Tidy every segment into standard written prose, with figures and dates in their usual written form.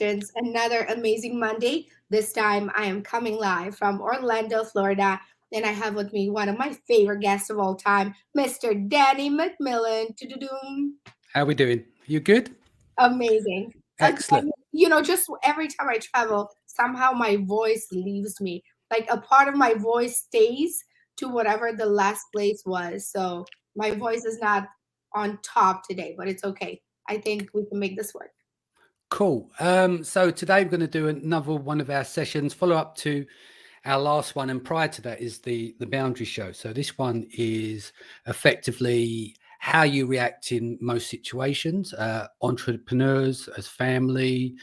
questions. Another amazing Monday. This time I am coming live from Orlando, Florida. And I have with me one of my favorite guests of all time, Mr. Danny McMillan. Doo-doo-doom. How we doing? You good? Amazing. Excellent. Again, just every time I travel, somehow my voice leaves me. Like a part of my voice stays to whatever the last place was. So my voice is not on top today, but it's okay. I think we can make this work. Cool. So today we're going to do another one of our sessions, follow up to our last one, and prior to that is the boundary show. So this one is effectively how you react in most situations, entrepreneurs, as family,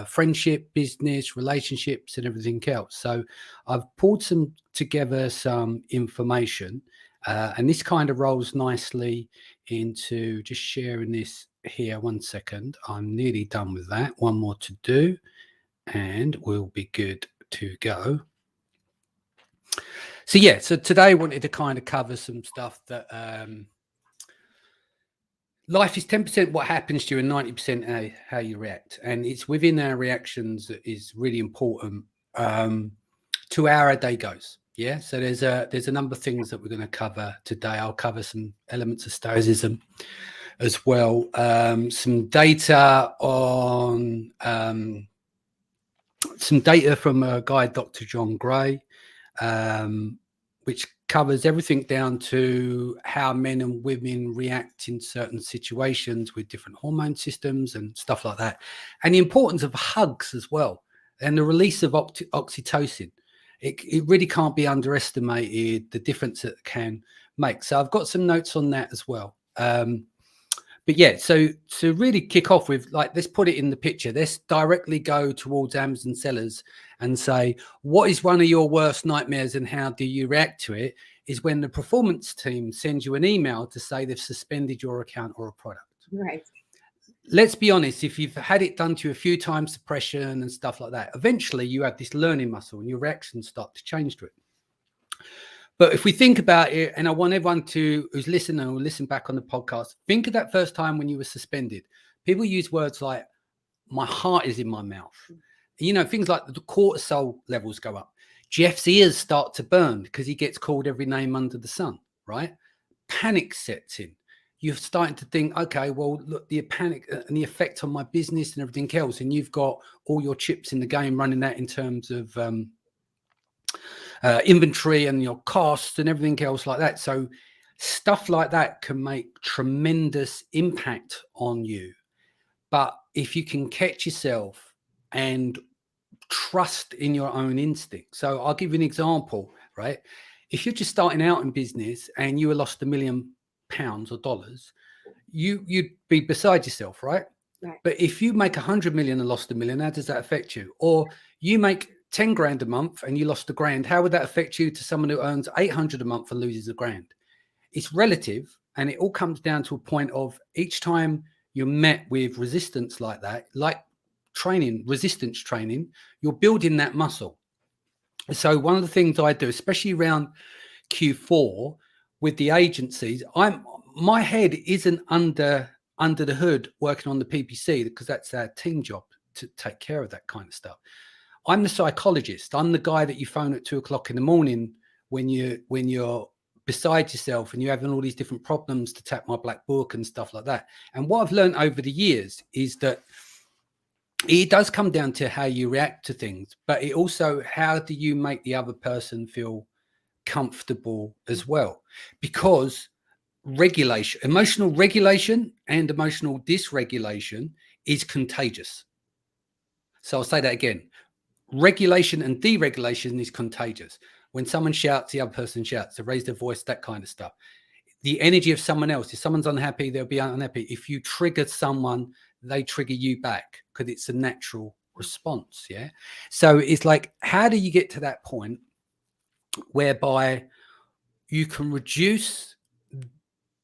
friendship, business, relationships, and everything else. So I've pulled together some information, and this kind of rolls nicely into just sharing this here. 1 second. I'm nearly done with that. One more to do, and we'll be good to go. So yeah, so today I wanted to kind of cover some stuff that life is 10% what happens to you and 90% how you react, and it's within our reactions that is really important to how our day goes. Yeah, so there's a number of things that we're going to cover today. I'll cover some elements of stoicism as well, some data on some data from a guy, Dr. John Gray, which covers everything down to how men and women react in certain situations with different hormone systems and stuff like that, and the importance of hugs as well, and the release of oxytocin. It really can't be underestimated, the difference it can make. So I've got some notes on that as well. But yeah, so to really kick off with, like, let's put it in the picture. Let's directly go towards Amazon sellers and say, what is one of your worst nightmares and how do you react to it? Is when the performance team sends you an email to say they've suspended your account or a product. Right. Let's be honest, if you've had it done to you a few times, suppression and stuff like that, eventually you have this learning muscle and your reactions start to change to it. But if we think about it, and I want everyone who's listening or listen back on the podcast, think of that first time when you were suspended. People use words like, my heart is in my mouth. Things like the cortisol levels go up. Jeff's ears start to burn because he gets called every name under the sun, right? Panic sets in. You're starting to think, okay, well, look, the panic and the effect on my business and everything else. And you've got all your chips in the game running that in terms of inventory and your costs and everything else like that. So stuff like that can make tremendous impact on you. But if you can catch yourself and trust in your own instinct. So I'll give you an example, right? If you're just starting out in business and you lost £1 million or dollars, you'd be beside yourself, right? Right. But if you make 100 million and lost £1 million, how does that affect you? Or you make 10 grand a month and you lost £1,000, how would that affect you to someone who earns 800 a month and loses £1,000? It's relative, and it all comes down to a point of each time you're met with resistance like that, like training, resistance training, you're building that muscle. So one of the things I do, especially around Q4 with the agencies, my head isn't under the hood working on the PPC, because that's our team job to take care of that kind of stuff. I'm the psychologist. I'm the guy that you phone at 2 o'clock in the morning when you're beside yourself and you're having all these different problems to tap my black book and stuff like that. And what I've learned over the years is that it does come down to how you react to things, but it also, how do you make the other person feel comfortable as well? Because emotional regulation and emotional dysregulation is contagious. So I'll say that again. Regulation and deregulation is contagious. When someone shouts, the other person shouts. They raise their voice, that kind of stuff. The energy of someone else, if someone's unhappy, they'll be unhappy. If you trigger someone, they trigger you back, because it's a natural response. Yeah. So it's like, how do you get to that point whereby you can reduce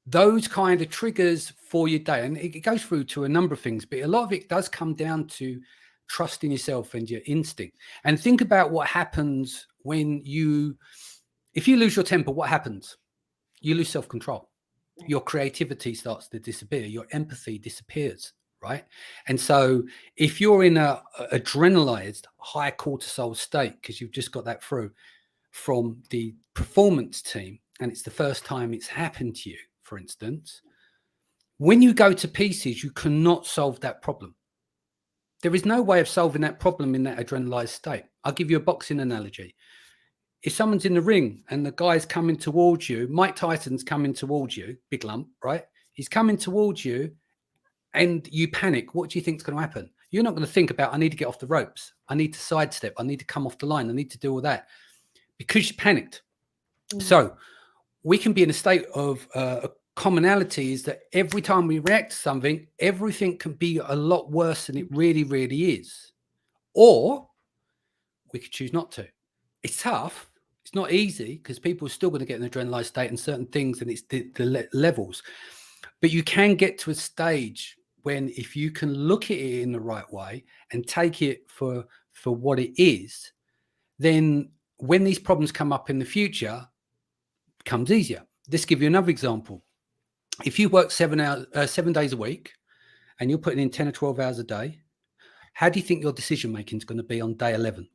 those kind of triggers for your day? And it goes through to a number of things, but a lot of it does come down to trusting yourself and your instinct. And think about what happens if you lose your temper. What happens? You lose self-control. Your creativity starts to disappear. Your empathy disappears, right? And so if you're in a adrenalized high cortisol state because you've just got that through from the performance team and it's the first time it's happened to you, for instance, when you go to pieces, you cannot solve that problem. There is no way of solving that problem in that adrenalized state. I'll give you a boxing analogy. If someone's in the ring and the guy's coming towards you, Mike Tyson's coming towards you, big lump, right? He's coming towards you and you panic. What do you think is going to happen? You're not going to think about, I need to get off the ropes. I need to sidestep. I need to come off the line. I need to do all that because you panicked. Mm-hmm. So we can be in a state of commonality is that every time we react to something, everything can be a lot worse than it really, really is. Or we could choose not to. It's tough. It's not easy because people are still going to get in an adrenaline state and certain things, and it's the levels. But you can get to a stage when if you can look at it in the right way and take it for what it is, then when these problems come up in the future, it becomes easier. Let's give you another example. If you work 7 days a week and you're putting in 10 or 12 hours a day, how do you think your decision making is going to be on day 11?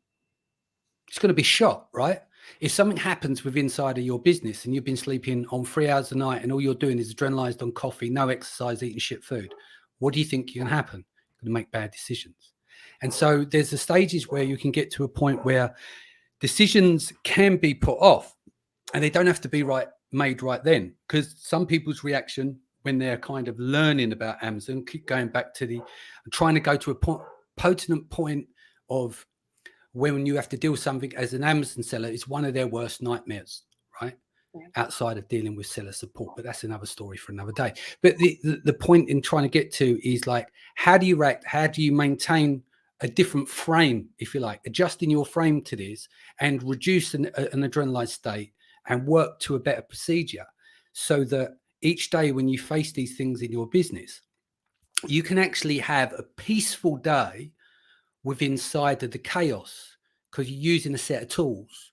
It's going to be shot, right? If something happens with inside of your business and you've been sleeping on 3 hours a night and all you're doing is adrenalized on coffee, no exercise, eating shit food, what do you think can happen? You're going to make bad decisions. And so there's the stages where you can get to a point where decisions can be put off and they don't have to be made right then, because some people's reaction when they're kind of learning about Amazon, keep going back to trying to go to a potent point of when you have to deal with something as an Amazon seller, is one of their worst nightmares, right? Yeah. Outside of dealing with seller support, but that's another story for another day. But the point in trying to get to is like, how do you react? How do you maintain a different frame, if you like, adjusting your frame to this and reduce an adrenaline state and work to a better procedure so that each day when you face these things in your business, you can actually have a peaceful day within inside of the chaos, because you're using a set of tools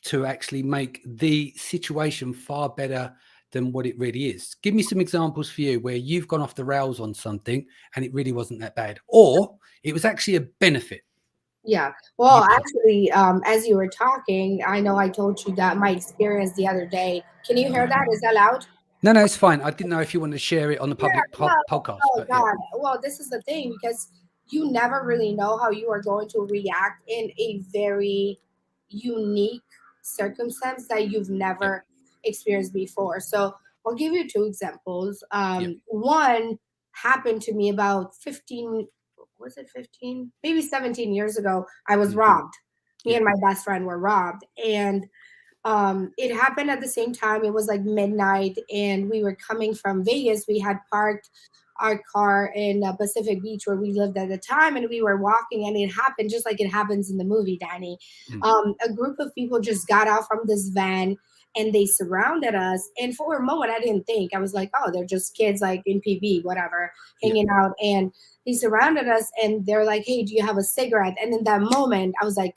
to actually make the situation far better than what it really is. Give me some examples for you where you've gone off the rails on something and it really wasn't that bad, or it was actually a benefit. Yeah. Well, actually, as you were talking, I know I told you that my experience the other day. Can you hear that? Is that loud? No, it's fine. I didn't know if you wanted to share it on the public podcast. Oh, God. Yeah. Well, this is the thing, because you never really know how you are going to react in a very unique circumstance that you've never experienced before. So I'll give you two examples. One happened to me about 15, was it 15? Maybe 17 years ago. I was robbed. Me and my best friend were robbed. And it happened at the same time. It was like midnight and we were coming from Vegas. We had parked our car in Pacific Beach where we lived at the time, and we were walking, and it happened just like it happens in the movie, Danny. A group of people just got out from this van and they surrounded us, and for a moment I didn't think. I was like, oh, they're just kids like in PB, whatever, hanging out. And they surrounded us and they're like, hey, do you have a cigarette? And in that moment I was like,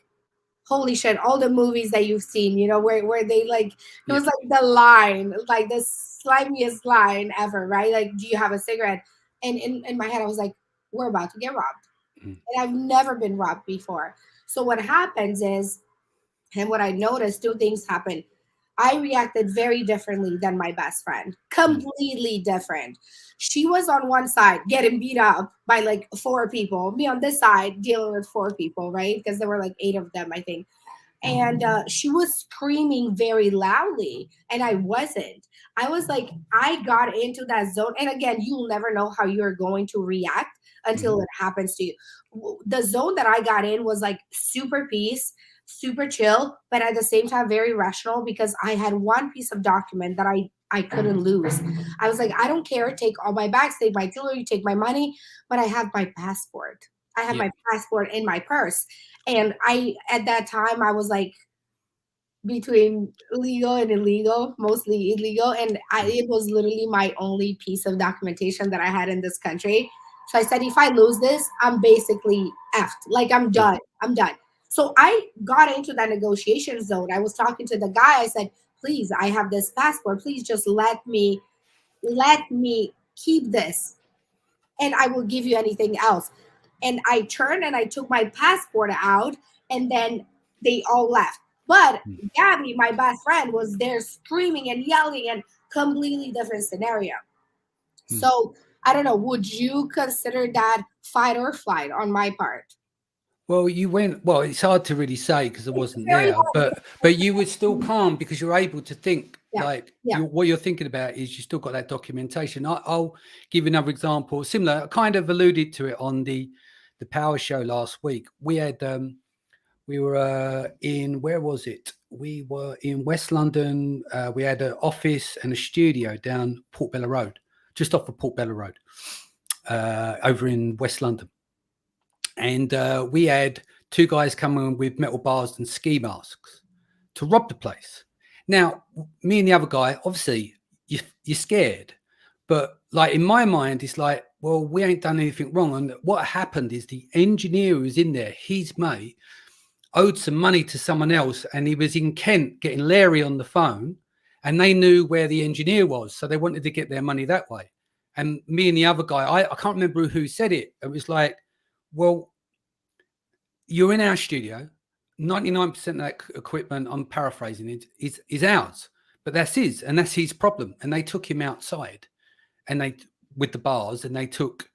holy shit, all the movies that you've seen, you know, where they like, it was like the line, like the slimiest line ever, right? Like, do you have a cigarette? And in my head, I was like, we're about to get robbed. And I've never been robbed before. So what happens is, and what I noticed, two things happen. I reacted very differently than my best friend, completely different. She was on one side getting beat up by like 4 people, me on this side dealing with 4 people, right? Because there were like 8 of them, I think. And she was screaming very loudly, and I wasn't. I was like, I got into that zone. And again, you'll never know how you're going to react until it happens to you. The zone that I got in was like super peace, super chill, but at the same time very rational, because I had one piece of document that I couldn't lose. I was like, I don't care, take all my bags, take my jewelry, take my money, but I have my passport. I have my passport in my purse. And at that time I was like between legal and illegal, mostly illegal, and it was literally my only piece of documentation that I had in this country. So I said, if I lose this, I'm basically effed. Like, I'm done. I'm done. So I got into that negotiation zone. I was talking to the guy. I said, please, I have this passport. Please just let me keep this. and I will give you anything else. And I turned and I took my passport out, and then they all left. But Mm. Gabby, my best friend, was there screaming and yelling, and completely different scenario. Mm. So I don't know, would you consider that fight or flight on my part? Well, you went. Well, it's hard to really say because I It's wasn't very there, hard. but you were still calm because you're able to think. Yeah, Like yeah. what you're thinking about is you still got that documentation. I'll give you another example, similar. I kind of alluded to it on the Power Show last week. We were in, where was it? We were in West London. We had an office and a studio down Portobello Road, just off of Portobello Road, over in West London. And we had two guys coming with metal bars and ski masks to rob the place. Now, me and the other guy, obviously, you're scared, but like in my mind, it's like, well, we ain't done anything wrong. And what happened is the engineer who was in there, his mate, owed some money to someone else, and he was in Kent getting Larry on the phone, and they knew where the engineer was, so they wanted to get their money that way. And me and the other guy, I can't remember who said it. It was like, well, you're in our studio. 99% of that equipment, I'm paraphrasing it, is ours, but that's his, and that's his problem. And they took him outside, and they with the bars, and they took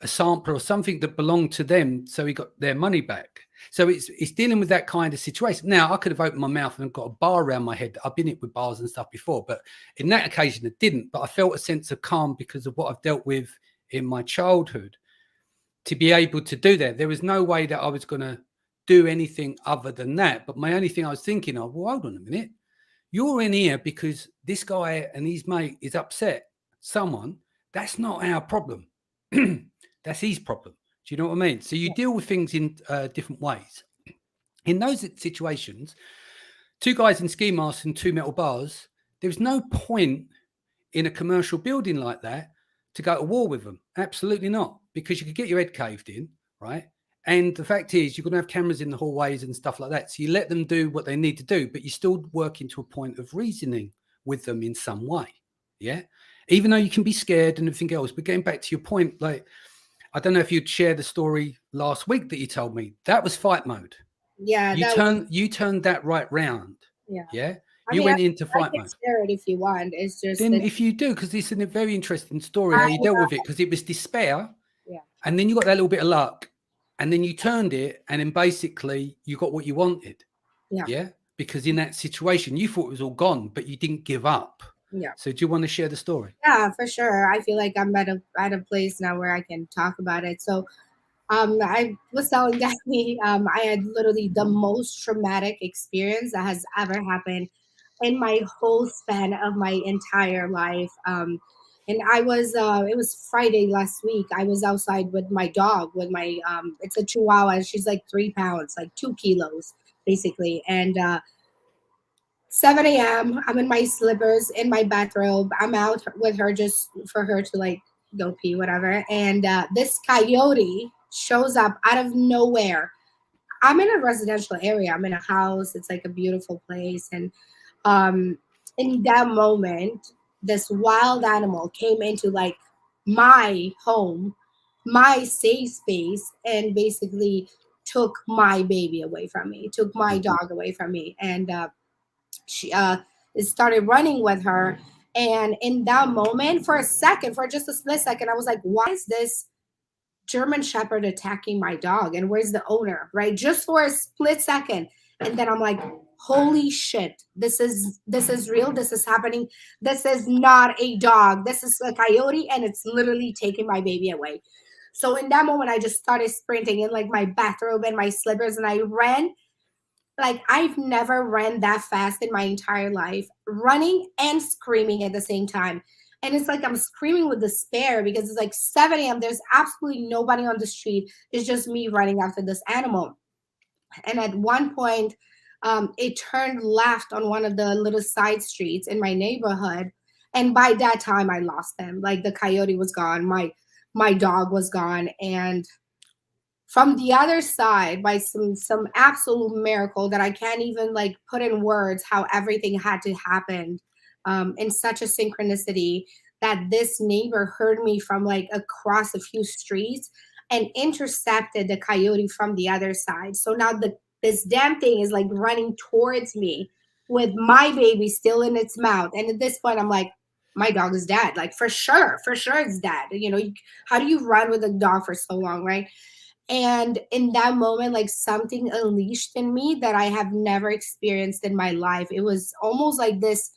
a sample or something that belonged to them, so he got their money back. So it's dealing with that kind of situation. Now, I could have opened my mouth and got a bar around my head. I've been it with bars and stuff before, but in that occasion, it didn't. But I felt a sense of calm because of what I've dealt with in my childhood to be able to do that. There was no way that I was going to do anything other than that. But my only thing I was thinking of, well, hold on a minute. You're in here because this guy and his mate is upset someone. That's not our problem. That's his problem. Do you know what I mean? So you deal with things in different ways. In those situations, two guys in ski masks and two metal bars, there's no point in a commercial building like that to go to war with them. Absolutely not, because you could get your head caved in, right? And the fact is, you're going to have cameras in the hallways and stuff like that. So you let them do what they need to do, but you're still working to a point of reasoning with them in some way. Yeah. Even though you can be scared and everything else. But getting back to your point, like, I don't know if you'd share the story last week that you told me. That was fight mode. Yeah, You turned that right round. yeah. Yeah. I You mean, went into I fight can mode. share it if you want. It's just Then that if you do, because it's a very interesting story how you dealt with it, because it was despair, yeah, and then you got that little bit of luck, and then you turned it, and then basically you got what you wanted. yeah, Yeah. Because in that situation, you thought it was all gone, but you didn't give up. yeah. So do you want to share the story? Yeah, for sure. I feel like I'm at a place now where I can talk about it. So I was telling Daphne, I had literally the most traumatic experience that has ever happened in my whole span of my entire life. And it was Friday last week. I was outside with my dog, with my, it's a Chihuahua. She's like 3 pounds, like 2 kilos, basically. And 7 a.m. I'm in my slippers, in my bathrobe. I'm out with her just for her to like go pee, whatever. And this coyote shows up out of nowhere. I'm in a residential area. I'm in a house. It's like a beautiful place. And um, in that moment, this wild animal came into like my home, my safe space, and basically took my baby away from me, took my Mm. dog away from me. And she started running with her. And in that moment, for a second, for just a split second, I was like, why is this German Shepherd attacking my dog? And where's the owner? Right? Just for a split second. And then I'm like, holy shit, this is real. This is happening. This is not a dog. This is a coyote, and it's literally taking my baby away. So in that moment, I just started sprinting in like my bathrobe and my slippers, and I ran like I've never ran that fast in my entire life, running and screaming at the same time. And it's like I'm screaming with despair because it's like 7 a.m. There's absolutely nobody on the street. It's just me running after this animal. And at one point, it turned left on one of the little side streets in my neighborhood. And by that time, I lost them. Like the coyote was gone, my dog was gone, and from the other side, by some absolute miracle that I can't even like put in words how everything had to happen in such a synchronicity, that this neighbor heard me from like across a few streets and intercepted the coyote from the other side. So now this damn thing is like running towards me with my baby still in its mouth. And at this point, I'm like, my dog is dead. Like for sure it's dead. You know, how do you run with a dog for so long, right? And in that moment, like something unleashed in me that I have never experienced in my life. It was almost like this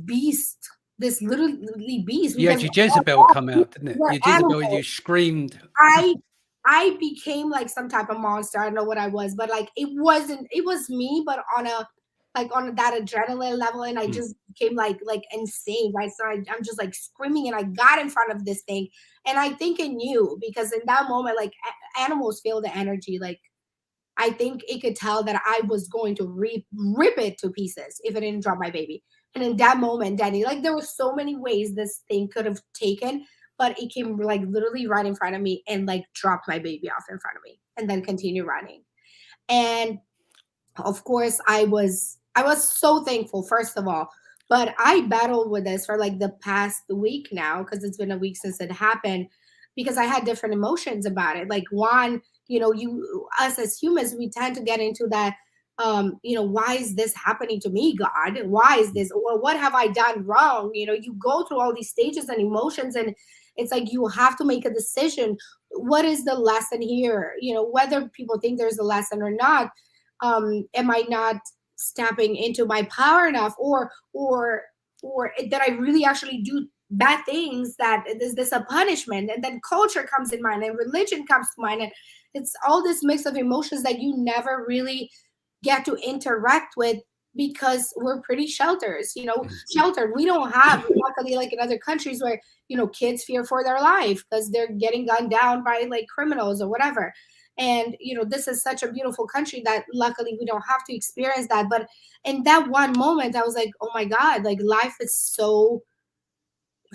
beast, this literally beast. You had Because your Jezebel come out, didn't it? we're Your Jezebel, animals. you screamed. I became like some type of monster. I don't know what I was, but like it was me, but on that adrenaline level, and I just became like insane, right? So I'm just like screaming, and I got in front of this thing, and I think it knew, because in that moment, like animals feel the energy. Like I think it could tell that I was going to rip it to pieces if it didn't drop my baby. And in that moment, Danny, like there were so many ways this thing could have taken, but it came like literally right in front of me and like dropped my baby off in front of me and then continue running. And of course, I was so thankful, first of all. But I battled with this for like the past week now, because it's been a week since it happened, because I had different emotions about it. Like one, us as humans, we tend to get into that, why is this happening to me, God? Why is this? Or what have I done wrong? You go through all these stages and emotions, and it's like you have to make a decision. What is the lesson here? Whether people think there's a lesson or not. Am I not stepping into my power enough, or that I really actually do bad things, that is this a punishment? And then culture comes in mind, and religion comes to mind, and it's all this mix of emotions that you never really get to interact with, because we're pretty sheltered. We don't have, luckily, like in other countries where kids fear for their life because they're getting gunned down by like criminals or whatever. And this is such a beautiful country that luckily we don't have to experience that. But in that one moment, I was like, oh my God, like life is so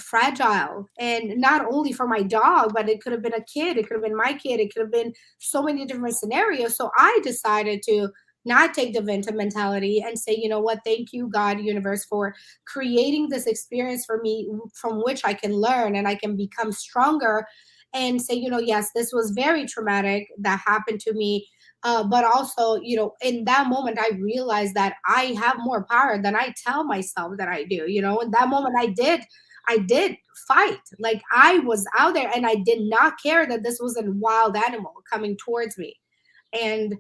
fragile. And not only for my dog, but it could have been a kid, it could have been my kid, it could have been so many different scenarios. So I decided to not take the victim mentality and say, you know what, thank you, God, universe, for creating this experience for me from which I can learn and I can become stronger, and say, yes, this was very traumatic that happened to me. But also, in that moment, I realized that I have more power than I tell myself that I do. In that moment, I did fight. Like I was out there, and I did not care that this was a wild animal coming towards me. And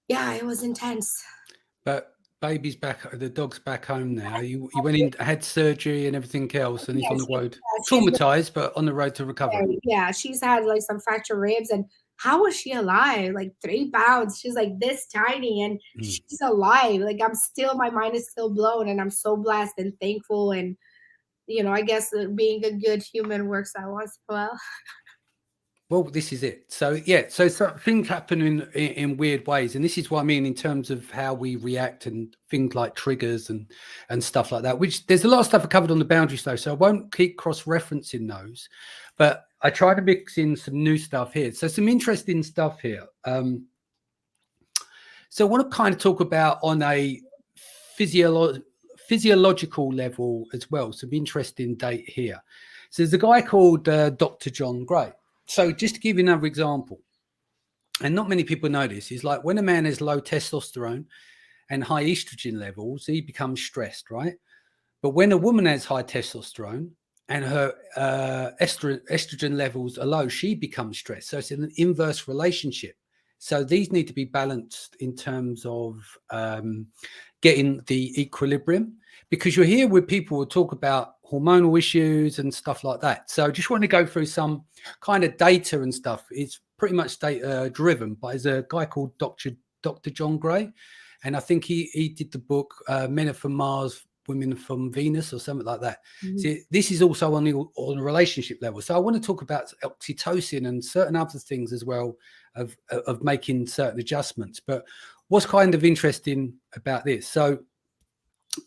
yeah, it was intense. But baby's back, the dog's back home now. You went in, had surgery and everything else, and he's on the road, traumatized, but on the road to recovery. Yeah, she's had like some fractured ribs, and how was she alive? Like 3 pounds. She's like this tiny, and she's alive. Like my mind is still blown, and I'm so blessed and thankful. And I guess being a good human works out once in a while. Well, this is it. So yeah, so things happen in weird ways, and this is what I mean in terms of how we react and things like triggers and stuff like that. Which there's a lot of stuff I covered on the boundaries though, so I won't keep cross-referencing those, but I try to mix in some new stuff here. So some interesting stuff here. So I want to kind of talk about on a physiological level as well. Some interesting data here. So there's a guy called Dr. John Gray. So just to give you another example, and not many people know this, is like when a man has low testosterone and high estrogen levels, he becomes stressed, right? But when a woman has high testosterone and her estrogen levels are low, she becomes stressed. So it's an inverse relationship. So these need to be balanced in terms of getting the equilibrium, because you're here with people who talk about hormonal issues and stuff like that. So I just want to go through some kind of data and stuff. It's pretty much data driven, but there's a guy called Dr. John Gray, and I think he did the book Men Are From Mars, Women Are From Venus, or something like that. So this is also on a relationship level. So I want to talk about oxytocin and certain other things as well of making certain adjustments. But what's kind of interesting about this? So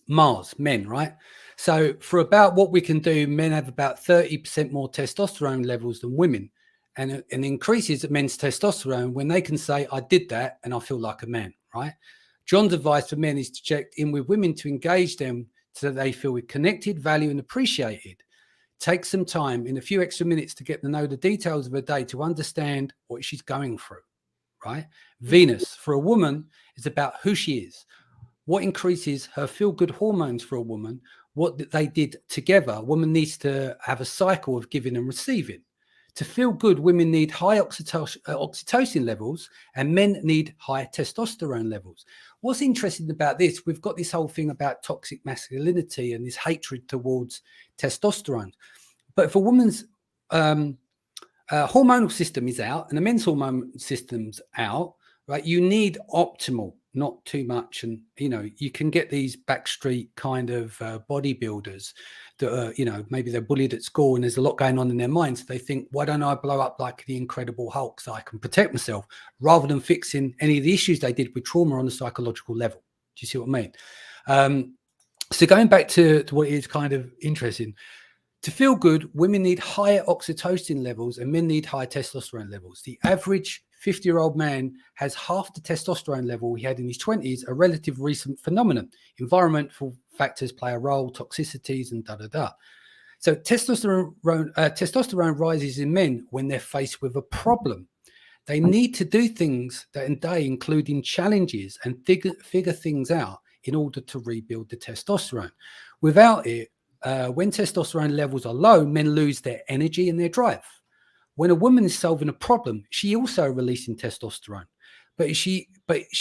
Mars, men, right? So for about what we can do, men have about 30% more testosterone levels than women, and increases men's testosterone when they can say, I did that and I feel like a man, right? John's advice for men is to check in with women to engage them so they feel connected, valued, and appreciated. Take some time in a few extra minutes to get to know the details of her day, to understand what she's going through, right? Venus, for a woman, is about who she is, what increases her feel-good hormones for a woman, what they did together. A woman needs to have a cycle of giving and receiving. To feel good, women need high oxytocin levels, and men need high testosterone levels. What's interesting about this, we've got this whole thing about toxic masculinity and this hatred towards testosterone. But if a woman's hormonal system is out and the men's hormone system's out, right, you need optimal, not too much. And, you know, you can get these backstreet kind of bodybuilders that are, you know, maybe they're bullied at school and there's a lot going on in their minds. They think, why don't I blow up like the Incredible Hulk so I can protect myself, rather than fixing any of the issues they did with trauma on a psychological level. Do you see what I mean? So going back to what is kind of interesting, to feel good, women need higher oxytocin levels and men need higher testosterone levels. The average 50-year-old man has half the testosterone level he had in his 20s, a relative recent phenomenon. Environmental factors play a role, toxicities, and da-da-da. So testosterone rises in men when they're faced with a problem. They need to do things that in day, including challenges, and figure things out in order to rebuild the testosterone. Without it, when testosterone levels are low, men lose their energy and their drive. When a woman is solving a problem, she also releasing testosterone, but she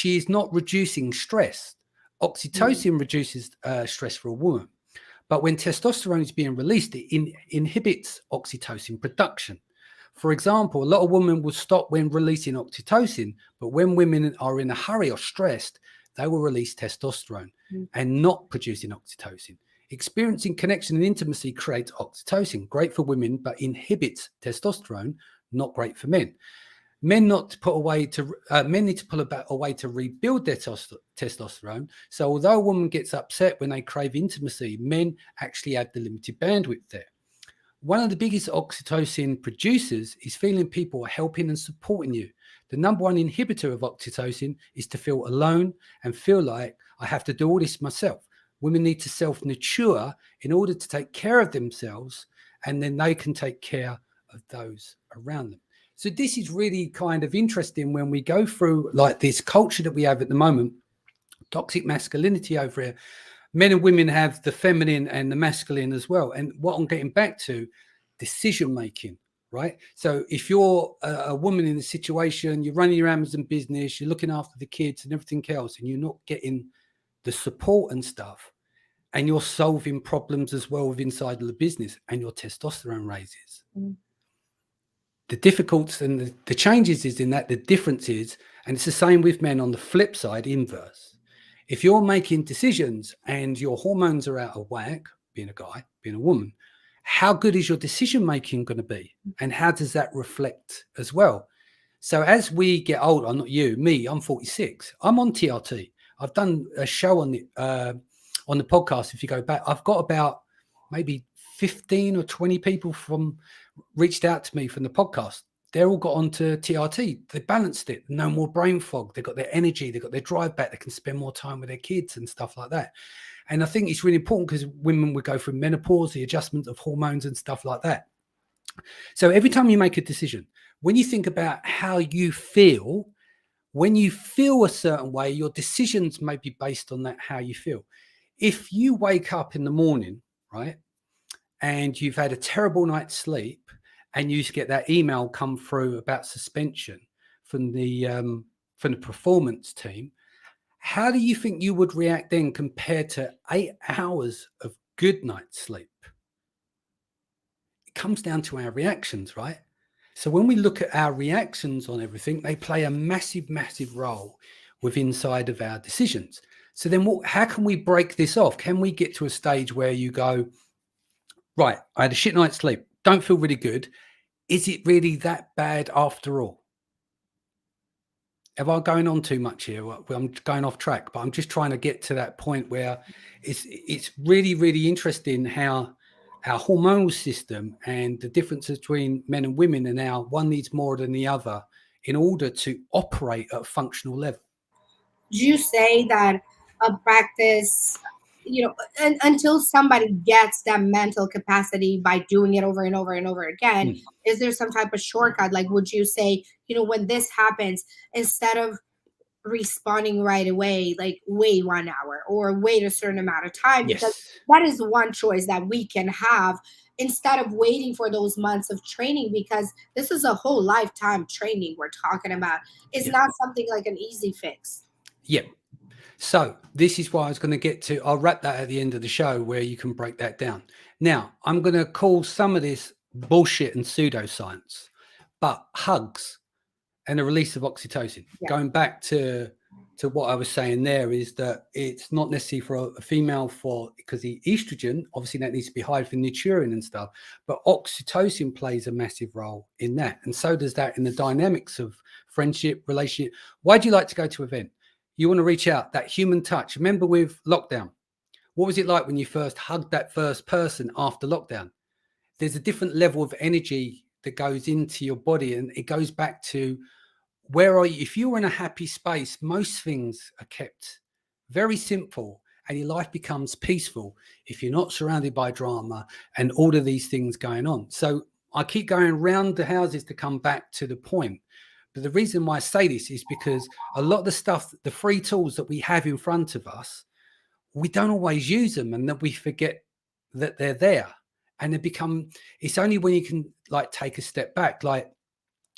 is not reducing stress. Oxytocin reduces stress for a woman, but when testosterone is being released, it inhibits oxytocin production. For example, a lot of women will stop when releasing oxytocin, but when women are in a hurry or stressed, they will release testosterone and not producing oxytocin. Experiencing connection and intimacy creates oxytocin, great for women, but inhibits testosterone, not great for men. Men need to pull away to rebuild their testosterone. So although a woman gets upset when they crave intimacy, men actually have the limited bandwidth there. One of the biggest oxytocin producers is feeling people are helping and supporting you. The number one inhibitor of oxytocin is to feel alone and feel like I have to do all this myself. Women need to self-nurture in order to take care of themselves, and then they can take care of those around them. So this is really kind of interesting when we go through like this culture that we have at the moment, toxic masculinity over here. Men and women have the feminine and the masculine as well. And what I'm getting back to, decision making, right? So if you're a woman in a situation, you're running your Amazon business, you're looking after the kids and everything else, and you're not getting the support and stuff, and you're solving problems as well with inside of the business, and your testosterone raises. The difficulties and the changes is in that the difference is, and it's the same with men on the flip side, inverse. If you're making decisions and your hormones are out of whack, being a guy, being a woman, how good is your decision making going to be? And how does that reflect as well? So as we get older, not you, me, I'm 46. I'm on TRT. I've done a show on the podcast. If you go back, I've got about maybe 15 or 20 people reached out to me from the podcast. They're all got onto TRT. They balanced it. No more brain fog. They've got their energy. They've got their drive back. They can spend more time with their kids and stuff like that. And I think it's really important because women will go through menopause, the adjustment of hormones and stuff like that. So every time you make a decision, when you think about how you feel, when you feel a certain way, your decisions may be based on that, how you feel. If you wake up in the morning, right, and you've had a terrible night's sleep, and you get that email come through about suspension from the performance team, how do you think you would react then compared to 8 hours of good night's sleep? It comes down to our reactions, right? So when we look at our reactions on everything, they play a massive, massive role with inside of our decisions. So then how can we break this off? Can we get to a stage where you go, right, I had a shit night's sleep, don't feel really good. Is it really that bad after all? Am I going on too much here? I'm going off track, but I'm just trying to get to that point where it's really, really interesting how our hormonal system and the difference between men and women, and how one needs more than the other in order to operate at a functional level. Did you say that a practice and until somebody gets that mental capacity by doing it over and over and over again, is there some type of shortcut? Like, would you say, when this happens, instead of responding right away, like wait 1 hour or wait a certain amount of time, because Yes. that is one choice that we can have instead of waiting for those months of training, because this is a whole lifetime training we're talking about. It's Yeah. not something like an easy fix. Yeah. So this is why I was going to get to, I'll wrap that at the end of the show where you can break that down. Now, I'm going to call some of this bullshit and pseudoscience, but hugs and the release of oxytocin, going back to what I was saying there, is that it's not necessarily for a female because the estrogen, obviously that needs to be high for nurturing and stuff, but oxytocin plays a massive role in that. And so does that in the dynamics of friendship, relationship. Why do you like to go to an event? You want to reach out, that human touch. Remember with lockdown, what was it like when you first hugged that first person after lockdown? There's a different level of energy that goes into your body, and it goes back to where are you? If you're in a happy space, most things are kept very simple and your life becomes peaceful if you're not surrounded by drama and all of these things going on. So I keep going round the houses to come back to the point. But the reason why I say this is because a lot of the stuff, the free tools that we have in front of us, we don't always use them, and that we forget that they're there. And it's only when you can like take a step back, like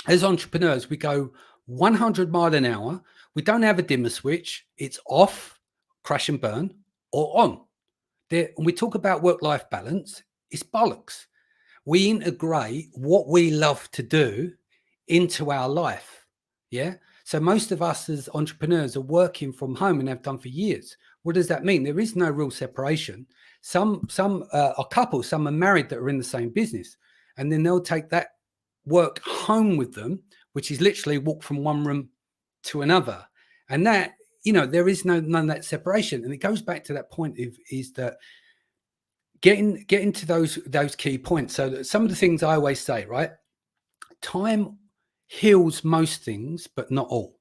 as entrepreneurs, we go 100 mile an hour. We don't have a dimmer switch. It's off, crash and burn, or on. When we talk about work-life balance, it's bollocks. We integrate what we love to do into our life. Yeah. So most of us as entrepreneurs are working from home and have done for years. What does that mean? There is no real separation. Some are couples, some are married that are in the same business, and then they'll take that work home with them, which is literally walk from one room to another. And that, there is none of that separation. And it goes back to that point is that getting to those key points. So that some of the things I always say, right? Time heals most things, but not all.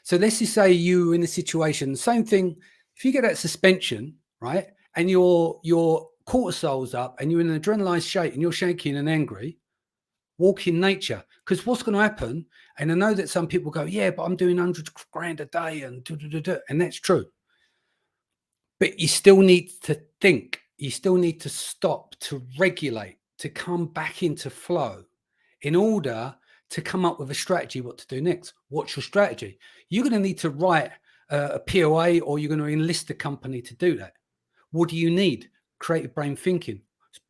So let's just say you're in a situation, the same thing. If you get that suspension, right, and your cortisol's up and you're in an adrenaline state and you're shaking and angry, walk in nature. Because what's going to happen, and I know that some people go, yeah, but I'm doing 100 grand a day and and that's true. But you still need to think. You still need to stop, to regulate, to come back into flow in order to come up with a strategy what to do next. What's your strategy? You're going to need to write a POA, or you're going to enlist a company to do that. What do you need? Creative brain thinking,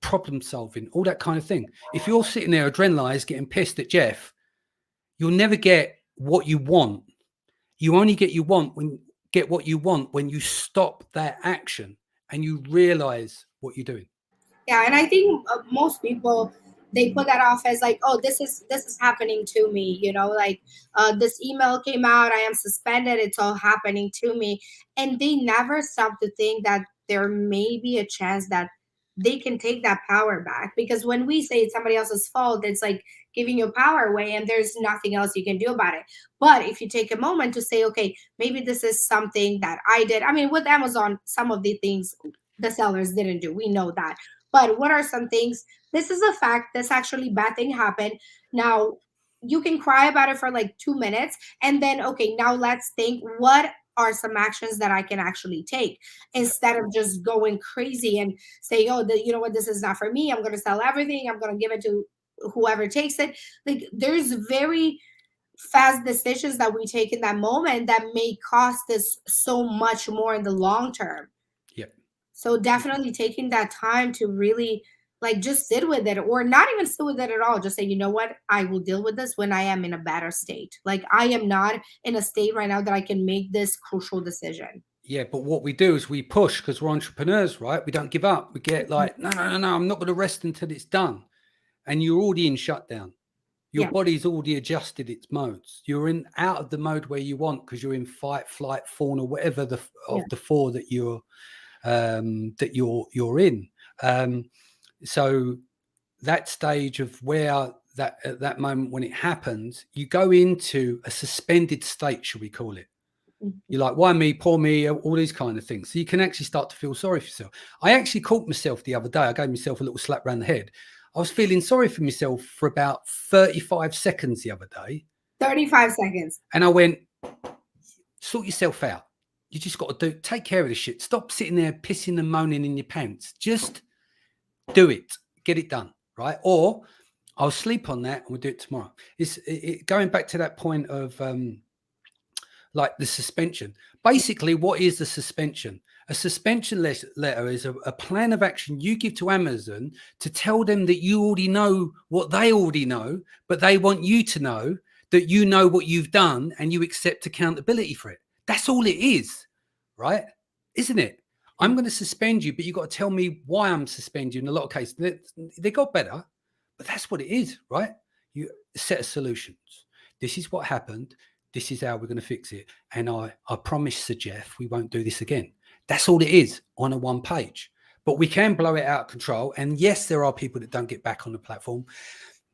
problem solving, all that kind of thing. If you're sitting there adrenalized, getting pissed at Jeff, you'll never get what you want. You only get what you want when you stop that action and you realize what you're doing. Yeah, and I think most people, they put that off as like, oh, this is happening to me, like this email came out, I am suspended, it's all happening to me. And they never stop to think that there may be a chance that they can take that power back, because when we say it's somebody else's fault, it's like giving your power away and there's nothing else you can do about it. But if you take a moment to say, okay, maybe this is something that I did. I mean, with Amazon, some of the things the sellers didn't do, we know that. But what are some things? This is a fact. This actually bad thing happened. Now you can cry about it for like 2 minutes, and then okay, now let's think, what are some actions that I can actually take, instead of just going crazy and saying, oh, you know what, this is not for me. I'm going to sell everything. I'm going to give it to whoever takes it. Like, there's very fast decisions that we take in that moment that may cost us so much more in the long term. Yep. So definitely taking that time to really like just sit with it, or not even sit with it at all. Just say, you know what, I will deal with this when I am in a better state. Like, I am not in a state right now that I can make this crucial decision. Yeah, but what we do is we push because we're entrepreneurs, right? We don't give up. We get like, no, I'm not going to rest until it's done. And you're already in shutdown. Your Yeah. body's already adjusted its modes. You're out of the mode where you want, because you're in fight, flight, fawn, or whatever the four that you're in. So that stage of where at that moment when it happens, you go into a suspended state, should we call it? You're like, why me, poor me, all these kind of things. So you can actually start to feel sorry for yourself. I actually caught myself the other day. I gave myself a little slap around the head. I was feeling sorry for myself for about 35 seconds the other day. 35 seconds. And I went, sort yourself out. You just got to take care of this shit. Stop sitting there pissing and moaning in your pants. Just do it. Get it done, right? Or I'll sleep on that and we'll do it tomorrow. It's going back to that point of like the suspension. Basically, what is the suspension? A suspension letter is a plan of action you give to Amazon to tell them that you already know what they already know, but they want you to know that you know what you've done and you accept accountability for it. That's all it is, right? Isn't it? I'm going to suspend you, but you've got to tell me why I'm suspending you. In a lot of cases, they got better, but that's what it is, right? You set of solutions. This is what happened. This is how we're going to fix it. And I promise Sir Jeff, we won't do this again. That's all it is on a one page. But we can blow it out of control. And yes, there are people that don't get back on the platform,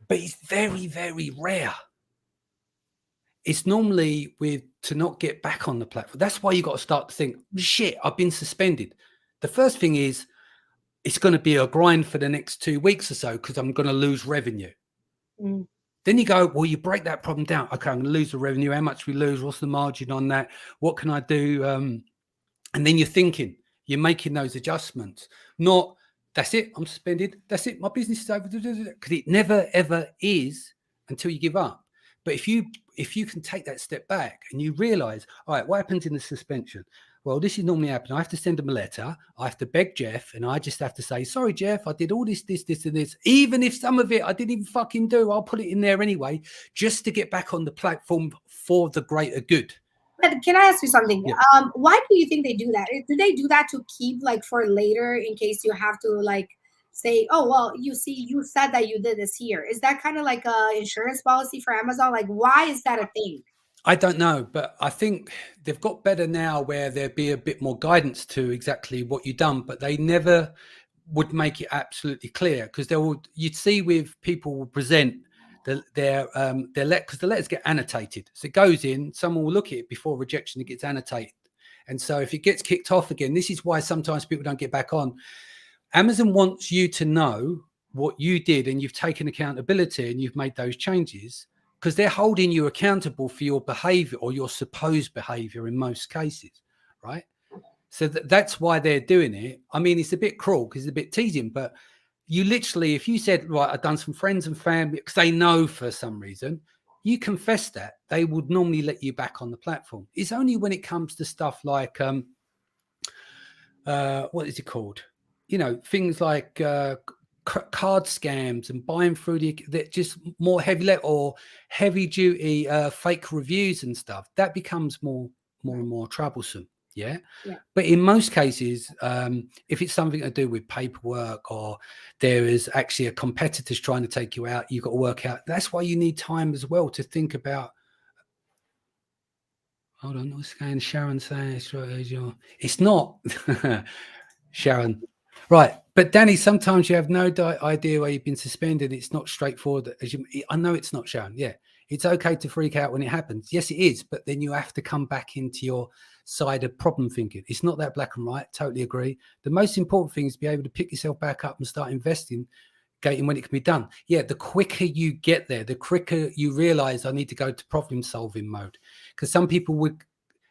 but it's very, very rare. It's normally to not get back on the platform. That's why you got to start to think, shit, I've been suspended. The first thing is, it's going to be a grind for the next 2 weeks or so because I'm going to lose revenue. Then you go, well, you break that problem down. Okay, I'm going to lose the revenue. How much we lose? What's the margin on that? What can I do? And then you're thinking, you're making those adjustments. Not, that's it, I'm suspended. That's it, my business is over. Because it never, ever is until you give up. But if you can take that step back and you realize, all right, what happens in the suspension? Well, this is normally happening. I have to send them a letter. I have to beg Jeff, and I just have to say, sorry, Jeff, I did all this, and this. Even if some of it I didn't even fucking do, I'll put it in there anyway, just to get back on the platform for the greater good. But can I ask you something? Yeah. Why do you think they do that? Do they do that to keep like for later in case you have to like say, oh, well, you see, you said that you did this here. Is that kind of like a insurance policy for Amazon? Like, why is that a thing? I don't know, but I think they've got better now where there'd be a bit more guidance to exactly what you've done, but they never would make it absolutely clear because you'd see with people will present their because the letters get annotated. So it goes in, someone will look at it before rejection, it gets annotated. And so if it gets kicked off again, this is why sometimes people don't get back on. Amazon wants you to know what you did and you've taken accountability and you've made those changes, because they're holding you accountable for your behavior or your supposed behavior in most cases, right? So that's why they're doing it. I mean, it's a bit cruel because it's a bit teasing, but you literally, if you said, right, I've done some friends and family, because they know for some reason, you confess that, they would normally let you back on the platform. It's only when it comes to stuff like, what is it called? You know, things like card scams and buying through that just more heavy duty fake reviews and stuff that becomes more and more troublesome. Yeah. But in most cases, if it's something to do with paperwork or there is actually a competitor's trying to take you out, you've got to work out. That's why you need time as well to think about. Hold on, what's going? Sharon saying it's not Sharon. Right. But Danny, sometimes you have no idea why you've been suspended. It's not straightforward. I know it's not, Sharon. Yeah. It's okay to freak out when it happens. Yes, it is. But then you have to come back into your side of problem thinking. It's not that black and white. Totally agree. The most important thing is to be able to pick yourself back up and start investigating when it can be done. Yeah. The quicker you get there, the quicker you realize I need to go to problem solving mode, because some people would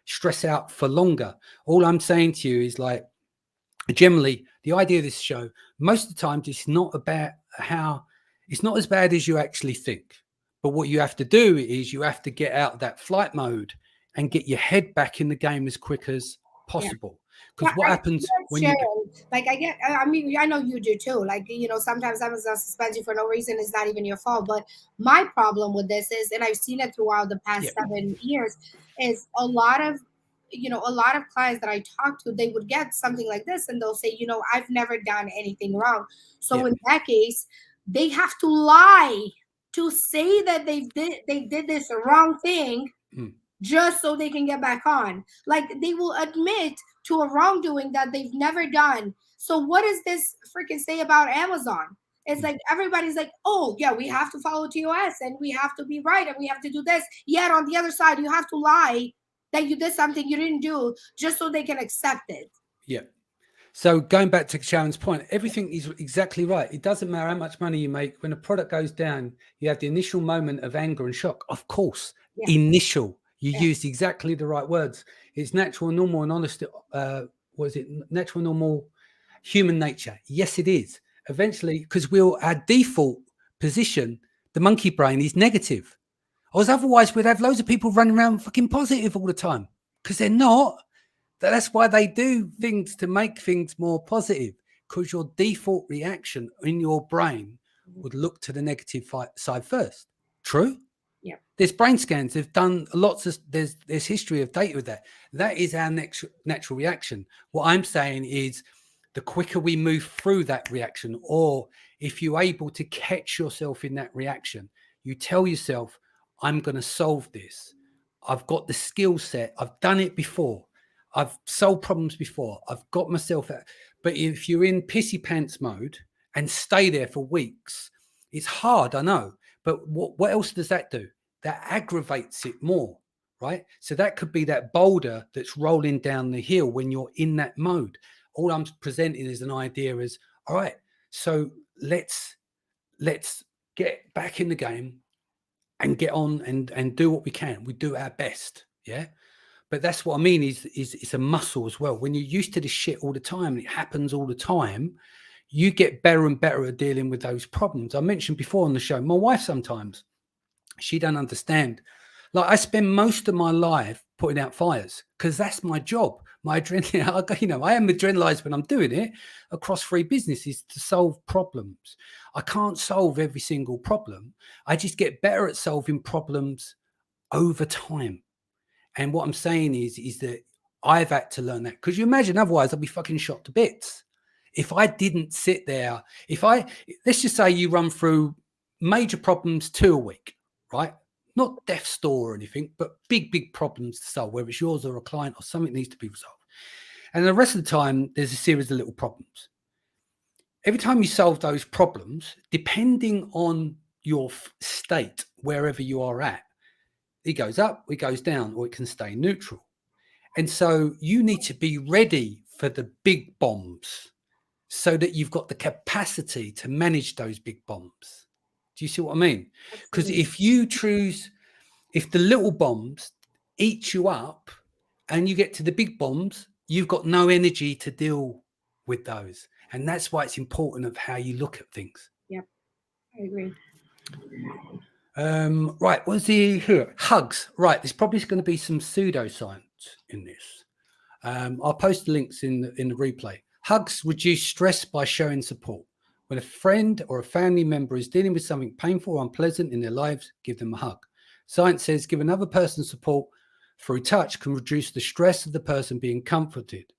stress out for longer. All I'm saying to you is like, generally, the idea of this show, most of the time, it's not about it's not as bad as you actually think. But what you have to do is you have to get out of that flight mode and get your head back in the game as quick as possible. Because what happens when you like I mean, I know you do too. Like, you know, sometimes Amazon suspends you for no reason. It's not even your fault. But my problem with this is, and I've seen it throughout the past 7 years, is a lot of clients that I talk to, they would get something like this and they'll say, you know, I've never done anything wrong. So in that case, they have to lie to say that they did this wrong thing just so they can get back on. Like, they will admit to a wrongdoing that they've never done. So what does this freaking say about Amazon? It's like everybody's like, oh yeah, we have to follow TOS and we have to be right and we have to do this. Yet on the other side, you have to lie that you did something you didn't do just so they can accept it. Yeah. So going back to Sharon's point, everything is exactly right. It doesn't matter how much money you make. When a product goes down, you have the initial moment of anger and shock. Of course, Yeah. initial. You Yeah. used exactly the right words. It's natural, normal, and honest. Was it natural, normal, human nature? Yes, it is. Eventually, because our default position, the monkey brain, is negative. Or otherwise, we'd have loads of people running around fucking positive all the time because they're not. That's why they do things to make things more positive, because your default reaction in your brain would look to the negative side first. True? Yeah. There's brain scans. They've done lots of, there's history of data with that. That is our natural reaction. What I'm saying is the quicker we move through that reaction, or if you're able to catch yourself in that reaction, you tell yourself, I'm going to solve this. I've got the skill set. I've done it before. I've solved problems before. I've got myself out. But if you're in pissy pants mode and stay there for weeks, it's hard, I know. But what else does that do? That aggravates it more, right? So that could be that boulder that's rolling down the hill when you're in that mode. All I'm presenting is an idea is, all right, so let's get back in the game and get on and do what we can. We do our best, yeah? But that's what I mean is it's a muscle as well. When you're used to this shit all the time, and it happens all the time, you get better and better at dealing with those problems. I mentioned before on the show, my wife sometimes, she don't understand. Like I spend most of my life putting out fires because that's my job. My adrenaline, I am adrenalized when I'm doing it across 3 businesses to solve problems. I can't solve every single problem. I just get better at solving problems over time. And what I'm saying is that I've had to learn that, because you imagine otherwise I'd be fucking shot to bits. If I didn't sit there, let's just say you run through major problems 2 a week, right? Not death's door or anything, but big problems to solve, whether it's yours or a client or something needs to be resolved. And the rest of the time, there's a series of little problems. Every time you solve those problems, depending on your state, wherever you are at, it goes up, it goes down, or it can stay neutral. And so you need to be ready for the big bombs so that you've got the capacity to manage those big bombs. Do you see what I mean? Because if the little bombs eat you up and you get to the big bombs, you've got no energy to deal with those. And that's why it's important of how you look at things. Yep, I agree. Right, what's the here? Hugs. Right, there's probably going to be some pseudoscience in this. I'll post the links in the replay. Hugs reduce stress by showing support. When a friend or a family member is dealing with something painful or unpleasant in their lives, give them a hug. Science says give another person support through touch can reduce the stress of the person being comforted.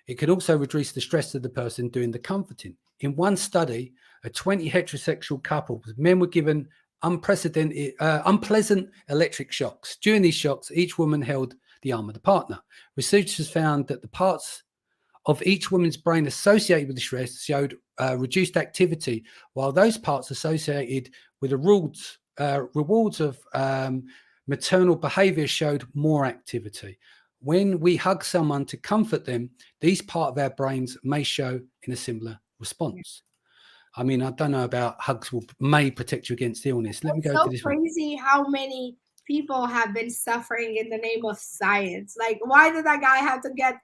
It can also reduce the stress of the person doing the comforting. In one study, a 20 heterosexual couple, men were given unpleasant electric shocks. During these shocks, each woman held the arm of the partner. Researchers found that the parts of each woman's brain associated with the stress showed reduced activity, while those parts associated with the rewards of maternal behavior showed more activity. When we hug someone to comfort them, these parts of our brains may show in a similar response. I mean, I don't know about hugs may protect you against illness. Let me go to this one. It's so crazy how many people have been suffering in the name of science. Like, why did that guy have to get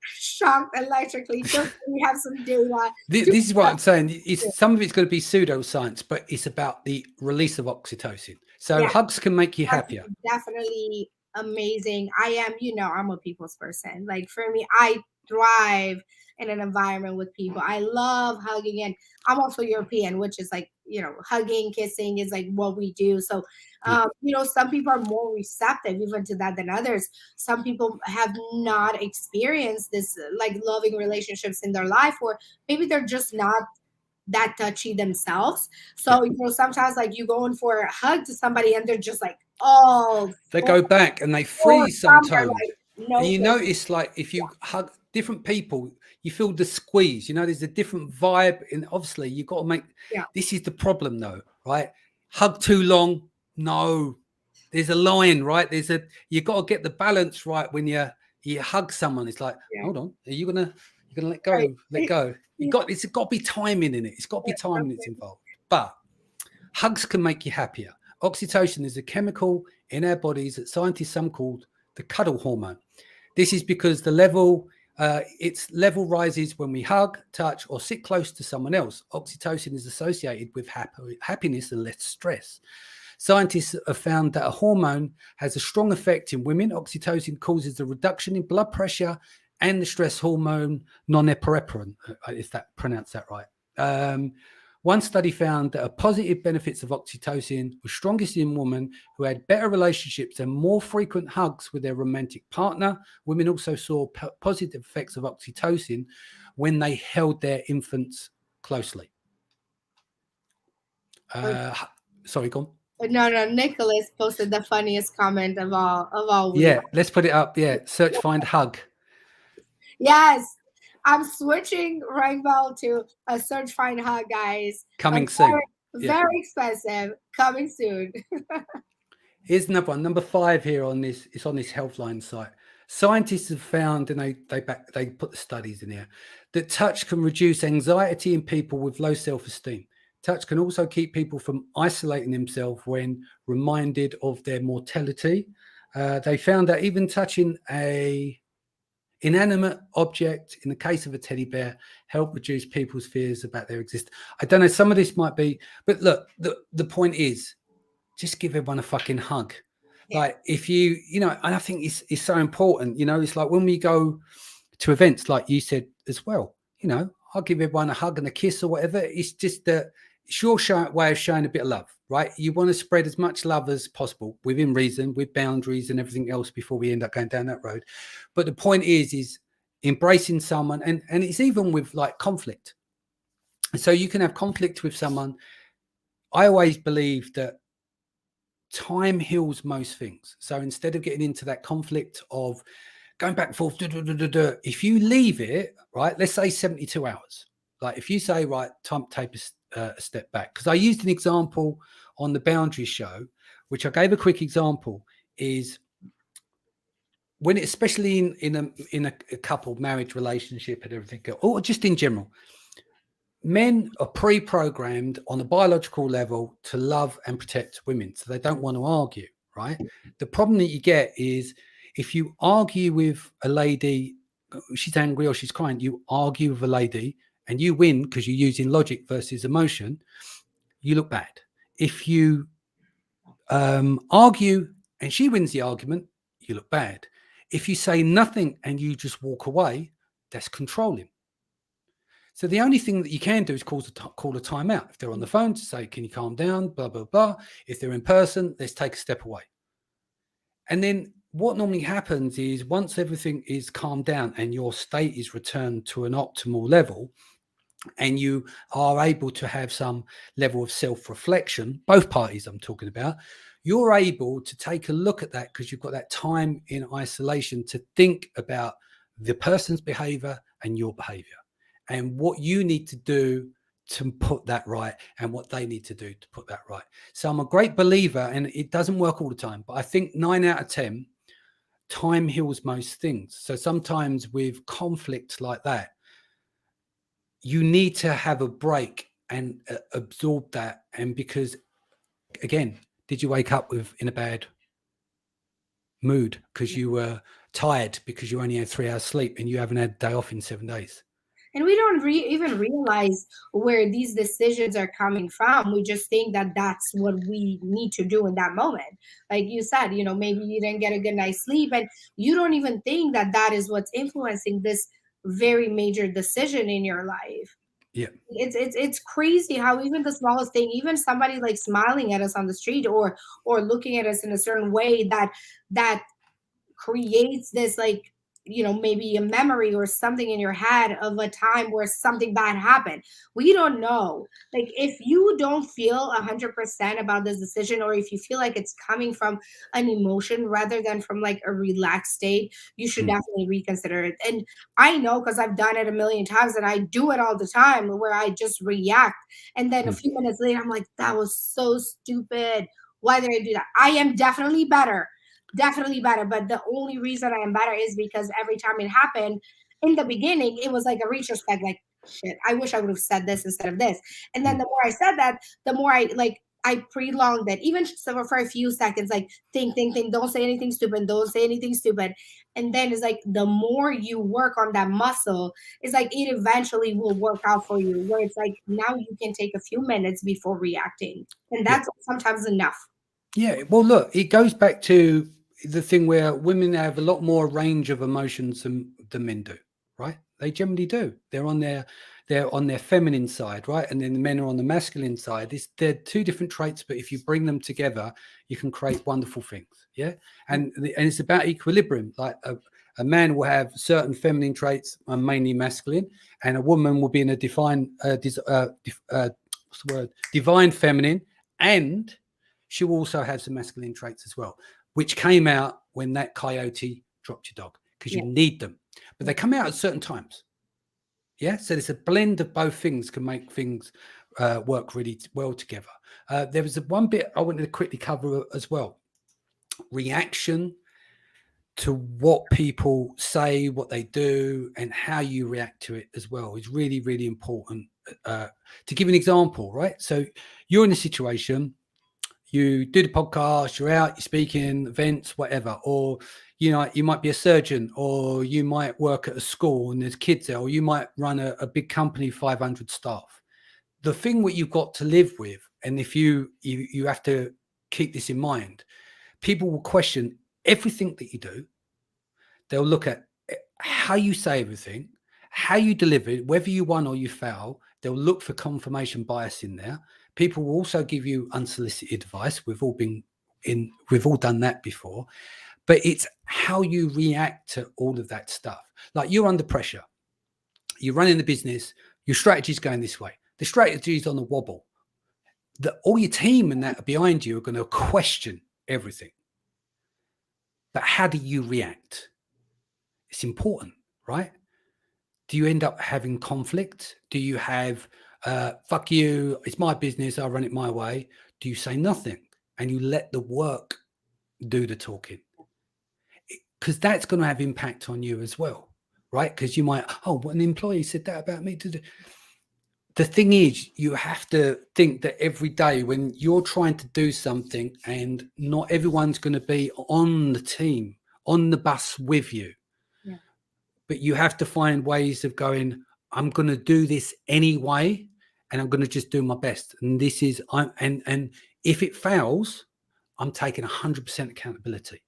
shocked electrically just so we have some data? This is what I'm saying. Some of it's going to be pseudoscience, but it's about the release of oxytocin. So hugs can make you happier. Definitely amazing. I'm a people's person. Like for me, I thrive in an environment with people. I love hugging, and I'm also European, which is like, hugging, kissing is like what we do. So, some people are more receptive even to that than others. Some people have not experienced this like loving relationships in their life, or maybe they're just not that touchy themselves. So, sometimes like you go in for a hug to somebody and they're just like, they go back and they freeze sometimes. And you notice, like, if you hug different people, you feel the squeeze. There's a different vibe. And obviously, you've got to this is the problem, though, right? Hug too long, no. there's a line, right? You got to get the balance right when you hug someone. It's like, Yeah. hold on, are you gonna let Right. go? Let go. It's got to be timing in it. It's got to be timing that's involved. But hugs can make you happier. Oxytocin is a chemical in our bodies that scientists some called the cuddle hormone. This is because its level rises when we hug, touch, or sit close to someone else. Oxytocin is associated with happiness and less stress. Scientists have found that a hormone has a strong effect in women. Oxytocin causes a reduction in blood pressure and the stress hormone norepinephrine, if that pronounced that right. One study found that the positive benefits of oxytocin were strongest in women who had better relationships and more frequent hugs with their romantic partner. Women also saw positive effects of oxytocin when they held their infants closely. Sorry, go on. No, Nicholas posted the funniest comment of all week. Yeah, let's put it up. Yeah, search, find, hug. Yes, I'm switching Rainbow to a search find hug, guys. Coming soon. Very expensive. Coming soon. Here's another one, number 5 here on this. It's on this Healthline site. Scientists have found, and they put the studies in here, that touch can reduce anxiety in people with low self-esteem. Touch can also keep people from isolating themselves when reminded of their mortality. They found that even touching a inanimate object, in the case of a teddy bear, help reduce people's fears about their existence. I don't know, some of this might be, but look, the point is, just give everyone a fucking hug. Yeah. Like if and I think it's so important, it's like when we go to events, like you said as well, I'll give everyone a hug and a kiss or whatever. It's just that it's your way of showing a bit of love, right? You want to spread as much love as possible within reason, with boundaries and everything else before we end up going down that road. But the point is embracing someone, and it's even with like conflict. So you can have conflict with someone. I always believe that time heals most things. So instead of getting into that conflict of going back and forth, if you leave it, right, let's say 72 hours, like if you say, right, time to take a step back, because I used an example on the Boundaries show, which I gave a quick example, is when it, especially in a couple marriage relationship and everything, or just in general, men are pre-programmed on a biological level to love and protect women, so they don't want to argue, right? The problem that you get is if you argue with a lady, she's angry or she's crying, you argue with a lady and you win because you're using logic versus emotion, you look bad. If you argue and she wins the argument, you look bad. If you say nothing and you just walk away, that's controlling. So the only thing that you can do is call a timeout. If they're on the phone, to say, can you calm down, blah, blah, blah. If they're in person, let's take a step away. And then what normally happens is once everything is calmed down and your state is returned to an optimal level, and you are able to have some level of self-reflection, both parties I'm talking about, you're able to take a look at that because you've got that time in isolation to think about the person's behavior and your behavior and what you need to do to put that right and what they need to do to put that right. So I'm a great believer, and it doesn't work all the time, but I think 9 out of 10, time heals most things. So sometimes with conflict like that, you need to have a break and absorb that. And because, again, did you wake up in a bad mood because you were tired because you only had 3 hours sleep and you haven't had a day off in 7 days? And we don't even realize where these decisions are coming from. We just think that that's what we need to do in that moment. Like you said, maybe you didn't get a good night's sleep and you don't even think that that is what's influencing this very major decision in your life. Yeah. It's crazy how even the smallest thing, even somebody like smiling at us on the street or looking at us in a certain way, that creates this, like, maybe a memory or something in your head of a time where something bad happened. We don't know. Like, if you don't feel 100% about this decision, or if you feel like it's coming from an emotion rather than from like a relaxed state, you should definitely reconsider it. And I know, because I've done it a million times and I do it all the time, where I just react. And then a few minutes later, I'm like, that was so stupid. Why did I do that? I am definitely better. Definitely better. But the only reason I am better is because every time it happened in the beginning, it was like a retrospect, like, shit, I wish I would have said this instead of this. And then the more I said that, the more I prolonged it, even for a few seconds, like think, don't say anything stupid, don't say anything stupid. And then it's like the more you work on that muscle, it's like it eventually will work out for you, where it's like now you can take a few minutes before reacting. And that's sometimes enough. Yeah. Well, look, it goes back to the thing where women have a lot more range of emotions than men do, right? They generally do. They're on their feminine side, right? And then the men are on the masculine side. They're two different traits, but if you bring them together, you can create wonderful things. Yeah. And it's about equilibrium. Like a man will have certain feminine traits, mainly masculine, and a woman will be in a divine feminine, and she will also have some masculine traits as well, which came out when that coyote dropped your dog, because you need them, but they come out at certain times. Yeah, so there's a blend of both things can make things work really well together. There was one bit I wanted to quickly cover as well: reaction to what people say, what they do, and how you react to it as well is really, really important. To give an example, right? So you're in a situation, you do the podcast, you're out, you're speaking, events, whatever, or you know, you might be a surgeon, or you might work at a school and there's kids there, or you might run a big company, 500 staff. The thing what you've got to live with, and if you have to keep this in mind, people will question everything that you do. They'll look at how you say everything, how you deliver it, whether you won or you fail. They'll look for confirmation bias in there. People will also give you unsolicited advice. We've all done that before. But it's how you react to all of that stuff. Like, you're under pressure. You're running the business. Your strategy is going this way. The strategy is on a wobble. All your team and that are behind you are going to question everything. But how do you react? It's important, right? Do you end up having conflict? Do you have, fuck you, it's my business, I'll run it my way? Do you say nothing and you let the work do the talking? Because that's going to have impact on you as well, right? Because you might, an employee said that about me. The thing is, you have to think that every day when you're trying to do something, and not everyone's going to be on the team, on the bus with you, but you have to find ways of going, I'm going to do this anyway, and I'm going to just do my best. And this is, and if it fails, I'm taking 100% accountability.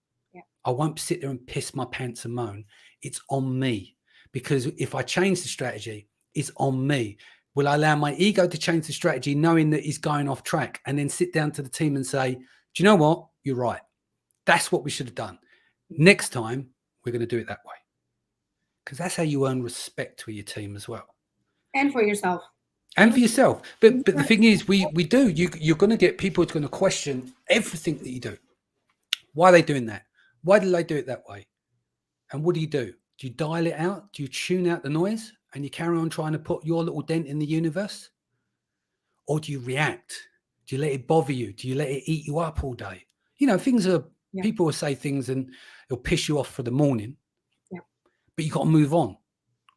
I won't sit there and piss my pants and moan. It's on me, because if I change the strategy, it's on me. Will I allow my ego to change the strategy, knowing that he's going off track, and then sit down to the team and say, do you know what? You're right. That's what we should have done. Next time, we're going to do it that way. Because that's how you earn respect with your team as well. And for yourself. And for yourself. But the thing is, you're going to get people who's going to question everything that you do. Why are they doing that? Why do they do it that way? And what do? Do you dial it out? Do you tune out the noise and you carry on trying to put your little dent in the universe? Or do you react? Do you let it bother you? Do you let it eat you up all day? You know, people will say things and it'll piss you off for the morning. Yeah. But you got to move on.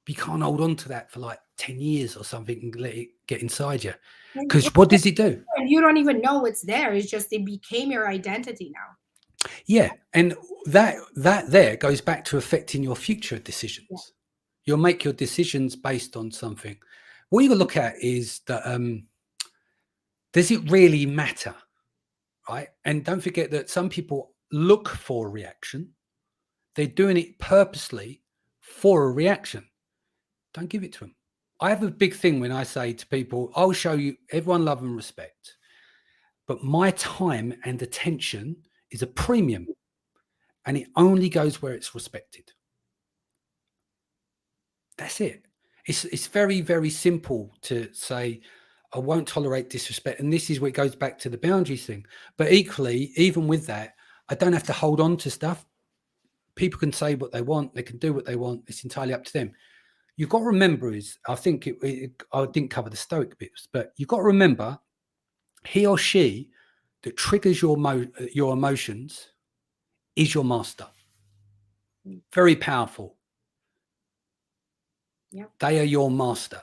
But you can't hold on to that for like 10 years or something and let it get inside you. Because what does it do? You don't even know it's there. It's just it became your identity now. Yeah, and that there goes back to affecting your future decisions. Yeah. You'll make your decisions based on something. What you got to look at is that does it really matter, right? And don't forget that some people look for a reaction. They're doing it purposely for a reaction. Don't give it to them. I have a big thing when I say to people, I'll show you everyone love and respect, but my time and attention is a premium, and it only goes where it's respected. That's it. It's very, very simple to say, I won't tolerate disrespect. And this is where it goes back to the boundaries thing. But equally, even with that, I don't have to hold on to stuff. People can say what they want. They can do what they want. It's entirely up to them. You've got to remember I think I didn't cover the stoic bits, but you've got to remember, he or she that triggers your emotions is your master. Very powerful. Yep. They are your master.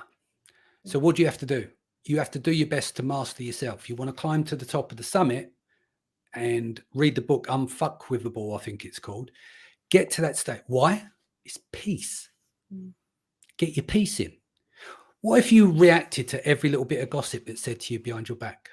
So what do you have to do? You have to do your best to master yourself. You want to climb to the top of the summit and read the book Unfuckwithable, I think it's called. Get to that state. Why? It's peace. Get your peace in. What if you reacted to every little bit of gossip that's said to you behind your back?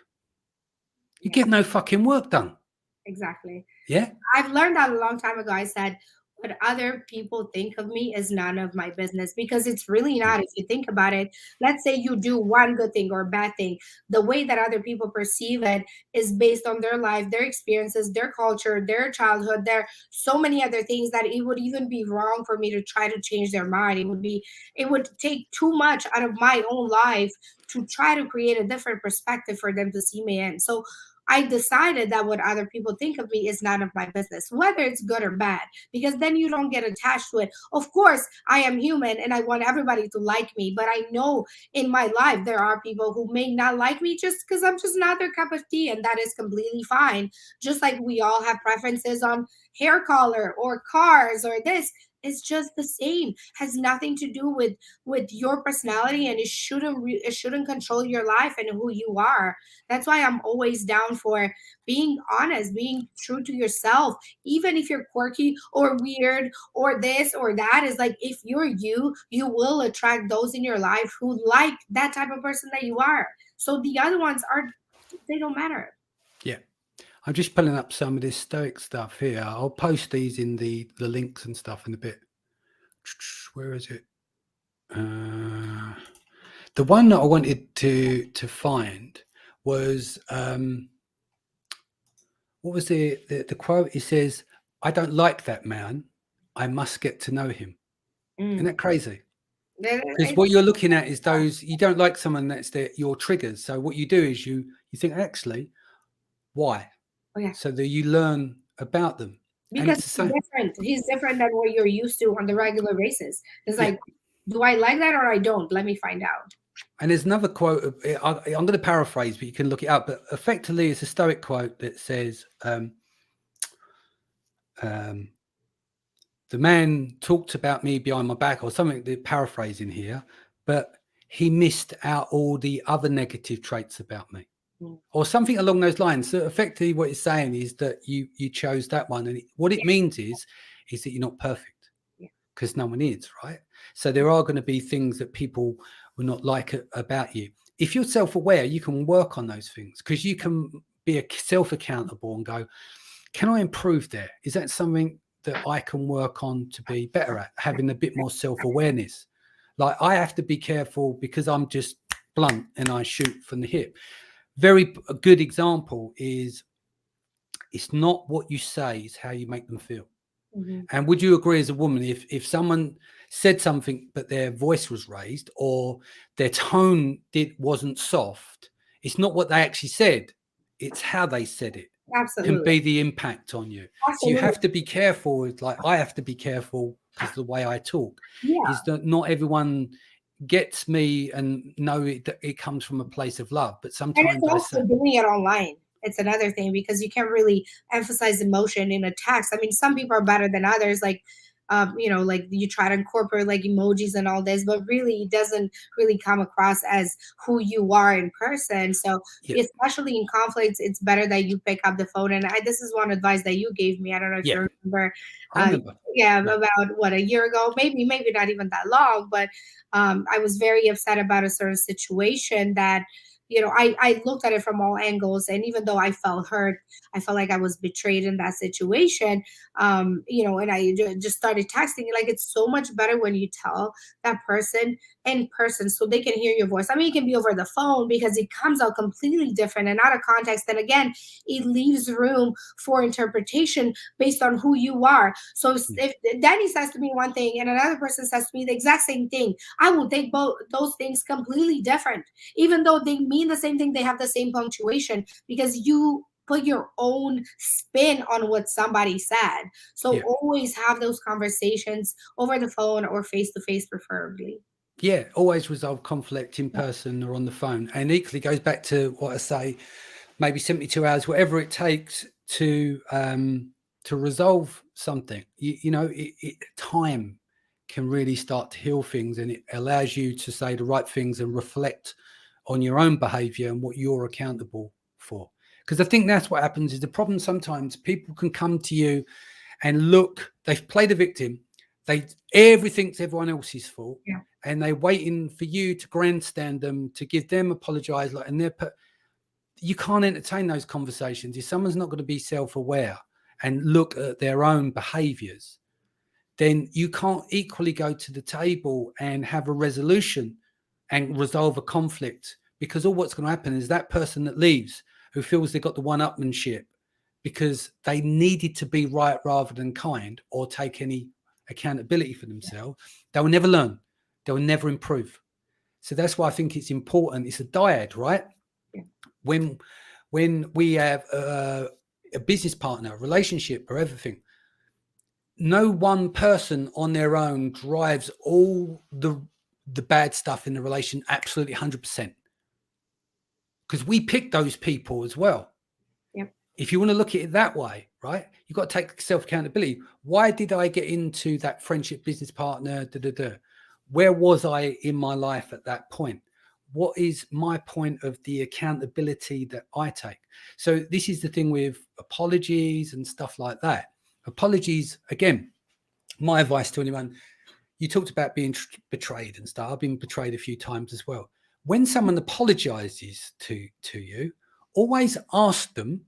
You get no fucking work done. Exactly. Yeah. I've learned that a long time ago. I said, what other people think of me is none of my business, because it's really not. If you think about it, let's say you do one good thing or a bad thing, the way that other people perceive it is based on their life, their experiences, their culture, their childhood. There are so many other things that it would even be wrong for me to try to change their mind. It would take too much out of my own life to try to create a different perspective for them to see me in. So I decided that what other people think of me is none of my business, whether it's good or bad, because then you don't get attached to it. Of course, I am human and I want everybody to like me, but I know in my life there are people who may not like me just because I'm just not their cup of tea, and that is completely fine. Just like we all have preferences on hair color or cars or this. It's just the same. Has nothing to do with your personality, and it shouldn't control your life and who you are. That's why I'm always down for being honest, being true to yourself, even if you're quirky or weird or this or that. Is like, if you're you, you will attract those in your life who like that type of person that you are. So the other ones they don't matter. Yeah. I'm just pulling up some of this stoic stuff here. I'll post these in the links and stuff in a bit. Where is it? The one that I wanted to find was what was the quote? It says, "I don't like that man. I must get to know him." Isn't that crazy? Because what you're looking at is those, you don't like someone that's your triggers. So what you do is you think, actually, why? Oh, yeah. So that you learn about them. Because he's different. He's different than what you're used to on the regular basis. It's like, do I like that or I don't? Let me find out. And there's another quote. I'm going to paraphrase, but you can look it up. But effectively, it's a stoic quote that says, the man talked about me behind my back, or something, they're paraphrasing here, but he missed out all the other negative traits about me, or something along those lines. So effectively what it's saying is that you chose that one. And what it means is that you're not perfect, because no one is, right? So there are going to be things that people will not like about you. If you're self-aware, you can work on those things, because you can be self-accountable and go, can I improve there? Is that something that I can work on to be better at, having a bit more self-awareness? Like, I have to be careful because I'm just blunt and I shoot from the hip. A good example is, it's not what you say, it's how you make them feel. And would you agree, as a woman, if someone said something but their voice was raised, or their tone wasn't soft, it's not what they actually said, it's how they said it. Absolutely. Can be the impact on you. So you have to be careful. It's like, I have to be careful because the way I talk is that not everyone gets me and know it comes from a place of love. But sometimes, and it's also doing it online. It's another thing, because you can't really emphasize emotion in a text. I mean, some people are better than others. Like, like you try to incorporate like emojis and all this, but really it doesn't really come across as who you are in person. So especially in conflicts, it's better that you pick up the phone. And this is one advice that you gave me. I don't know if you remember. I remember. About a year ago, maybe not even that long, but I was very upset about a certain situation that, I looked at it from all angles. And even though I felt hurt, I felt like I was betrayed in that situation. And I just started texting. Like, it's so much better when you tell that person in person, so they can hear your voice. I mean, it can be over the phone because it comes out completely different and out of context. And again, it leaves room for interpretation based on who you are. So if Danny says to me one thing and another person says to me the exact same thing, I will take both those things completely different, even though they mean the same thing. They have the same punctuation, because you put your own spin on what somebody said. So always have those conversations over the phone or face to face, preferably. Always resolve conflict in person or on the phone. And equally goes back to what I say, maybe 72 hours, whatever it takes to resolve something. You know, time can really start to heal things, and it allows you to say the right things and reflect on your own behavior and what you're accountable for. Because I think that's what happens is the problem. Sometimes people can come to you and look, they've played a victim, everything's everyone else's fault, Yeah. and they're waiting for you to grandstand them, to give them apologize, like, and you can't entertain those conversations. If someone's not going to be self-aware and look at their own behaviors, then you can't equally go to the table and have a resolution and resolve a conflict, because all what's going to happen is that person that leaves, who feels they got the one-upmanship because they needed to be right rather than kind or take any accountability for themselves, they will never learn. They will never improve. So that's why I think it's important. It's a dyad, right? Yeah. When we have a business partner, a relationship, or everything, no one person on their own drives all the bad stuff in the relation absolutely 100%, because we pick those people as well. Yep. If you want to look at it that way, right, you've got to take self accountability. Why did I get into that friendship, business partner? Where was I in my life at that point? What is my point of the accountability that I take? So this is the thing with apologies and stuff like that. Apologies, again, my advice to anyone, you talked about being betrayed and stuff. I've been betrayed a few times as well. When someone apologizes to you, always ask them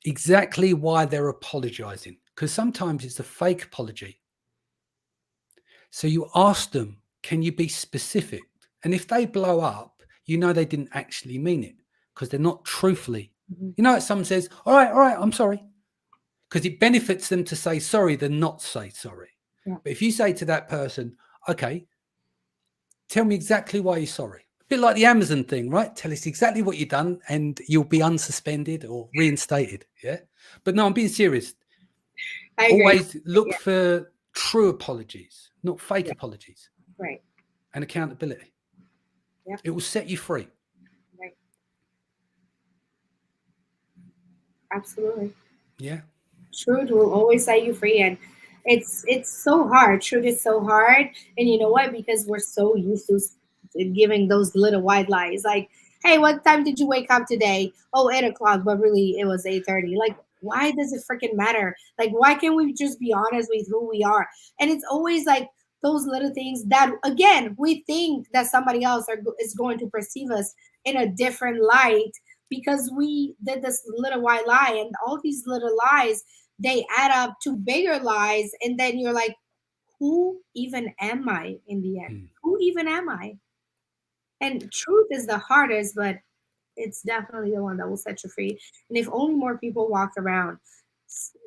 exactly why they're apologizing, because sometimes it's a fake apology. So you ask them, can you be specific? And if they blow up, you know they didn't actually mean it, because they're not truthfully. Mm-hmm. You know, if someone says, all right, I'm sorry, because it benefits them to say sorry than not say sorry. Yeah. But if you say to that person, okay, tell me exactly why you're sorry. A bit like the Amazon thing, right? Tell us exactly what you've done and you'll be unsuspended or reinstated. Yeah. But no, I'm being serious. I agree. Always look for true apologies, not fake apologies. Right. And accountability. Yeah. It will set you free. Right. Absolutely. Yeah. Truth will always set you free, and it's so hard. Truth is so hard, and you know what? Because we're so used to giving those little white lies, like, "Hey, what time did you wake up today?" "Oh, 8 o'clock," but really it was 8:30. Like, why does it freaking matter? Like, why can't we just be honest with who we are? And it's always like those little things that, again, we think that somebody else is going to perceive us in a different light because we did this little white lie, and all these little lies, they add up to bigger lies, and then you're like, who even am I in the end? Who even am I? And truth is the hardest, but it's definitely the one that will set you free. And if only more people walked around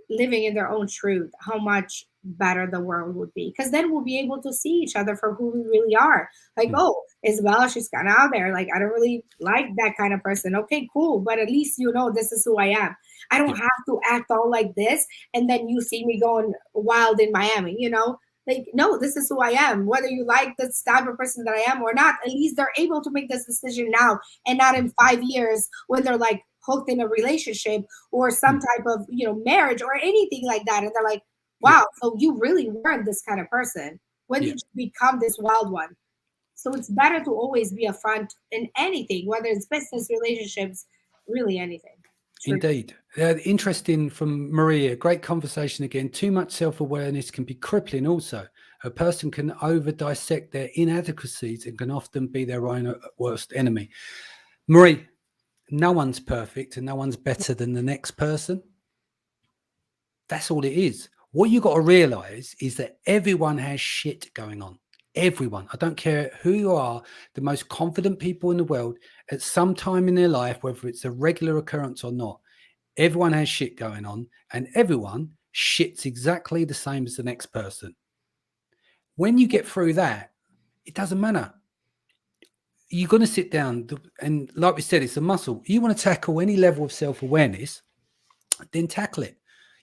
living in their own truth, how much better the world would be. Because then we'll be able to see each other for who we really are. Like, oh, Isabella, she's kind of out there. Like, I don't really like that kind of person. Okay, cool. But at least you know this is who I am. I don't have to act all like this. And then you see me going wild in Miami, you know? Like, no, this is who I am. Whether you like this type of person that I am or not, at least they're able to make this decision now and not in 5 years when they're like hooked in a relationship or some type of, you know, marriage or anything like that. And they're like, wow, so you really weren't this kind of person. When did you become this wild one? So it's better to always be upfront in anything, whether it's business, relationships, really anything. Indeed. Interesting from Maria. Great conversation again. Too much self-awareness can be crippling also. A person can over-dissect their inadequacies and can often be their own worst enemy. Marie, no one's perfect and no one's better than the next person. That's all it is. What you got to realize is that everyone has shit going on. Everyone. I don't care who you are, the most confident people in the world, at some time in their life, whether it's a regular occurrence or not, everyone has shit going on, and everyone shits exactly the same as the next person. When you get through that, it doesn't matter. You're going to sit down, and like we said, it's a muscle. You want to tackle any level of self-awareness, then tackle it.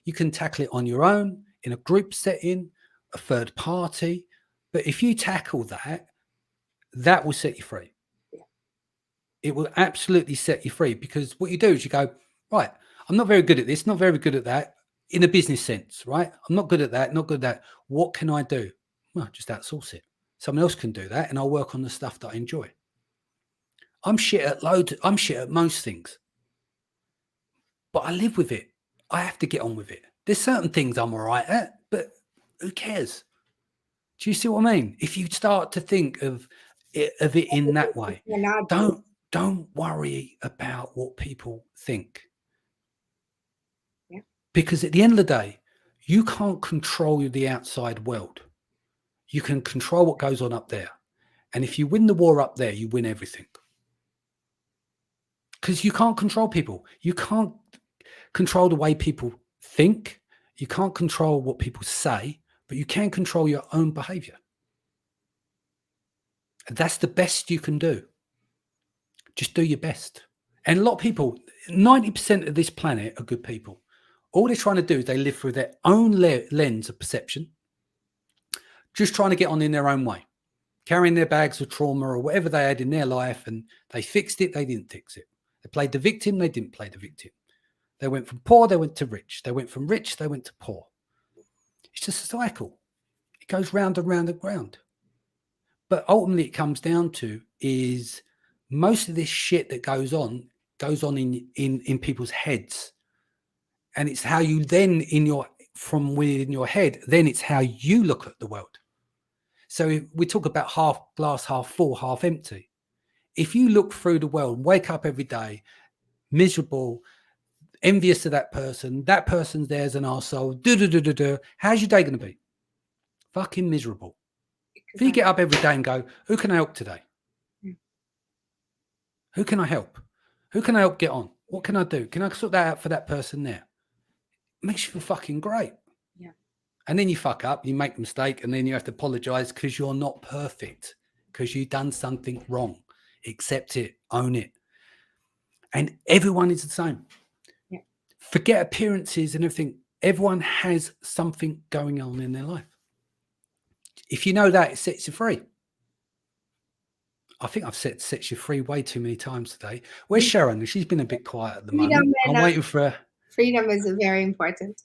You can tackle it on your own, in a group setting, a third party. But if you tackle that, that will set you free. It will absolutely set you free, because what you do is you go, right, I'm not very good at this, not very good at that, in a business sense, right? I'm not good at that, not good at that. What can I do? Well, just outsource it. Someone else can do that, and I'll work on the stuff that I enjoy. I'm shit at I'm shit at most things, but I live with it. I have to get on with it. There's certain things I'm all right at, but who cares? Do you see what I mean? If you start to think of it in that way, Cannot do. don't worry about what people think. Yeah. Because at the end of the day, you can't control the outside world. You can control what goes on up there. And if you win the war up there, you win everything. Because you can't control people. You can't control the way people think. You can't control what people say, but you can control your own behavior. And that's the best you can do. Just do your best. And a lot of people, 90% of this planet are good people. All they're trying to do is they live through their own lens of perception, just trying to get on in their own way, carrying their bags of trauma or whatever they had in their life, and they fixed it, they didn't fix it. They played the victim, they didn't play the victim. They went from poor, they went to rich. They went from rich, they went to poor. It's just a cycle. It goes round and round and round. But ultimately it comes down to is most of this shit that goes on in people's heads. And it's how you then from within your head, then it's how you look at the world. So we talk about half glass, half full, half empty. If you look through the world, wake up every day, miserable, envious of that person's there as an arsehole, how's your day going to be? Fucking miserable. If you get up every day and go, who can I help today? Who can I help? Who can I help get on? What can I do? Can I sort that out for that person there? It makes you feel fucking great. Yeah. And then you fuck up, you make a mistake, and then you have to apologize because you're not perfect, because you've done something wrong. Accept it, own it. And everyone is the same. Yeah. Forget appearances and everything. Everyone has something going on in their life. If you know that, it sets you free. I think I've set you free way too many times today. Where's Sharon? She's been a bit quiet at the moment. I'm waiting for her. Freedom is very important.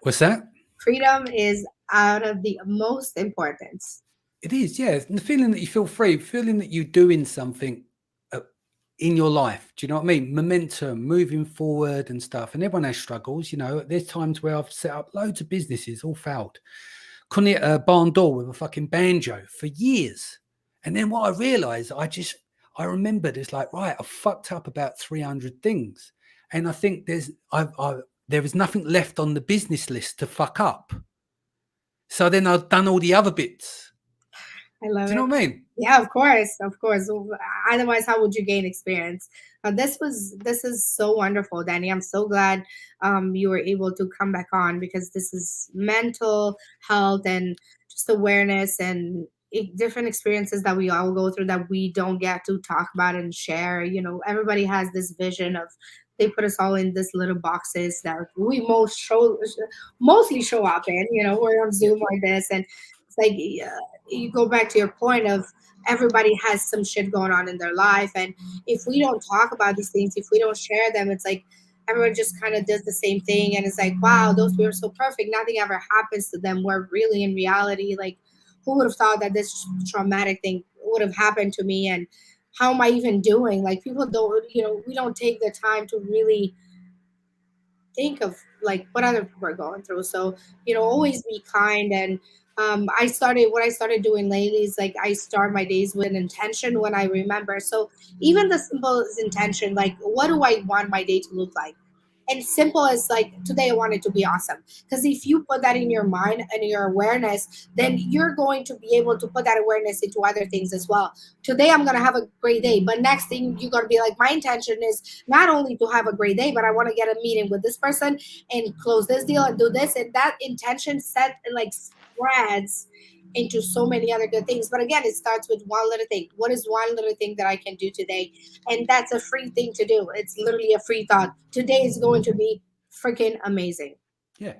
What's that? Freedom is out of the most importance. It is, yeah. The feeling that you feel free, feeling that you're doing something in your life. Do you know what I mean? Momentum, moving forward and stuff. And everyone has struggles. You know, there's times where I've set up loads of businesses, all failed. Couldn't hit a barn door with a fucking banjo for years. And then what I realized, I remembered, it's like, right, I've fucked up about 300 things. And I think there is nothing left on the business list to fuck up. So then I've done all the other bits. I love it. Do you know what I mean? Yeah, of course. Otherwise, how would you gain experience? This is so wonderful, Danny. I'm so glad you were able to come back on, because this is mental health and just awareness and different experiences that we all go through that we don't get to talk about and share. You know, everybody has this vision of, they put us all in this little boxes that we mostly show up in. You know, we're on Zoom like this, and it's like you go back to your point of everybody has some shit going on in their life, and if we don't talk about these things, if we don't share them, it's like everyone just kind of does the same thing, and it's like, wow, those people are so perfect, nothing ever happens to them, where really in reality, like, who would have thought that this traumatic thing would have happened to me, and how am I even doing? Like, people don't, we don't take the time to really think of like what other people are going through. So, always be kind. And what I started doing lately is, like, I start my days with an intention when I remember. So even the simplest intention, like, what do I want my day to look like? And simple as, like, today I want it to be awesome. Because if you put that in your mind and your awareness, then you're going to be able to put that awareness into other things as well. Today I'm going to have a great day, but next thing you're going to be like, my intention is not only to have a great day, but I want to get a meeting with this person and close this deal and do this. And that intention set, like, spreads into so many other good things. But again, it starts with one little thing. What is one little thing that I can do today? And that's a free thing to do. It's literally a free thought. Today is going to be freaking amazing. Yeah.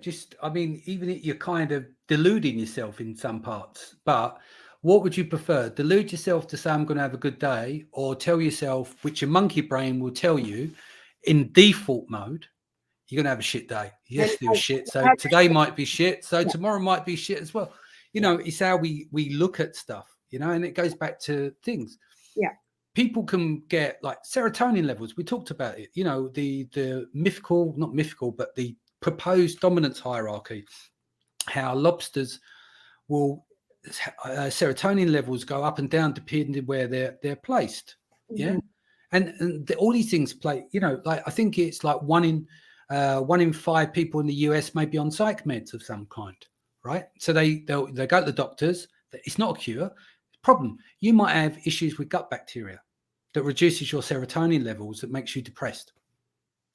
Just, I mean, even if you're kind of deluding yourself in some parts, but What would you prefer? Delude yourself to say I'm going to have a good day, or tell yourself, which your monkey brain will tell you in default mode, you're going to have a shit day. Yesterday was shit, so today might be shit, so tomorrow might be shit as well. You know, it's how we look at stuff, you know, and it goes back to things. Yeah. People can get like serotonin levels. We talked about it, you know, the mythical, not mythical, but the proposed dominance hierarchy, how lobsters will serotonin levels go up and down depending where they're placed. Yeah. And all these things play, you know, like I think it's like one in 5 people in the US may be on psych meds of some kind, right? So they go to the doctors. It's not a cure. Problem, you might have issues with gut bacteria that reduces your serotonin levels, that makes you depressed.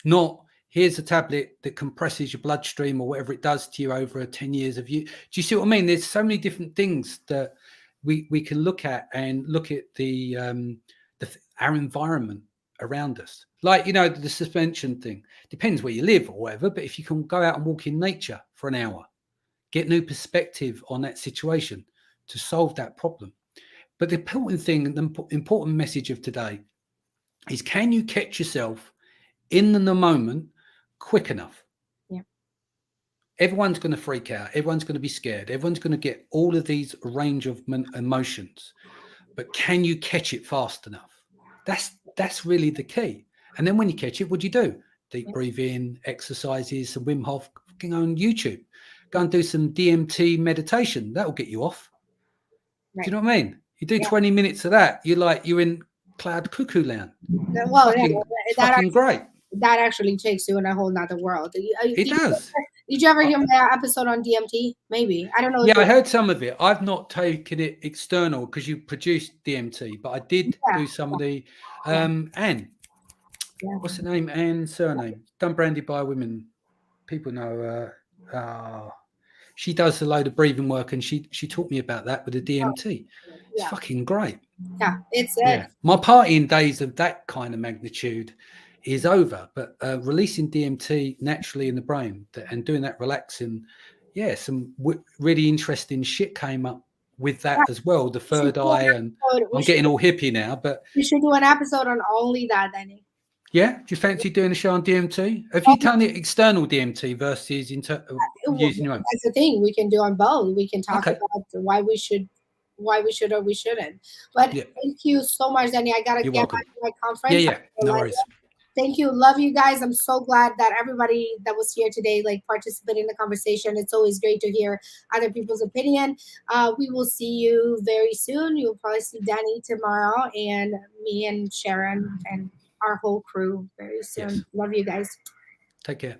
Not here's a tablet that compresses your bloodstream or whatever it does to you over 10 years of you. Do you see what I mean? There's so many different things that we can look at, and look at our environment around us. Like, you know, the suspension thing depends where you live or whatever, but if you can go out and walk in nature for an hour, get new perspective on that situation to solve that problem. But the important thing, the important message of today is, can you catch yourself in the moment quick enough? Yeah. Everyone's going to freak out. Everyone's going to be scared. Everyone's going to get all of these range of emotions, but can you catch it fast enough? That's really the key. And then when you catch it, what do? Deep breathe in, exercises, some Wim Hof. Go on YouTube, go and do some DMT meditation. That'll get you off. Right. Do you know what I mean? You do 20 minutes of that, you're in cloud cuckoo land. Well, fucking great. That actually takes you in a whole nother world. It does. Did you ever hear my episode on DMT? Maybe. I don't know. Yeah, I heard some of it. I've not taken it external because you produced DMT, but I did do some of the Anne. What's her name? Anne's surname. Done Branded by Women. People know she does a load of breathing work, and she taught me about that with the DMT. It's fucking great. Yeah, it's my partying days of that kind of magnitude is over, but releasing DMT naturally in the brain and doing that relaxing, some really interesting shit came up with that as well. The third eye, and I'm getting all hippie now, but we should do an episode on only that, Danny. Yeah, do you fancy doing a show on DMT? Have you done it external DMT versus using your own? That's the thing. We can do on both. We can talk about why we should or we shouldn't. But thank you so much, Danny. I gotta get back to my conference. Yeah, no worries. Thank you. Love you guys. I'm so glad that everybody that was here today participated in the conversation. It's always great to hear other people's opinion. We will see you very soon. You'll probably see Danny tomorrow, and me and Sharon and our whole crew very soon. Love you guys. Take care.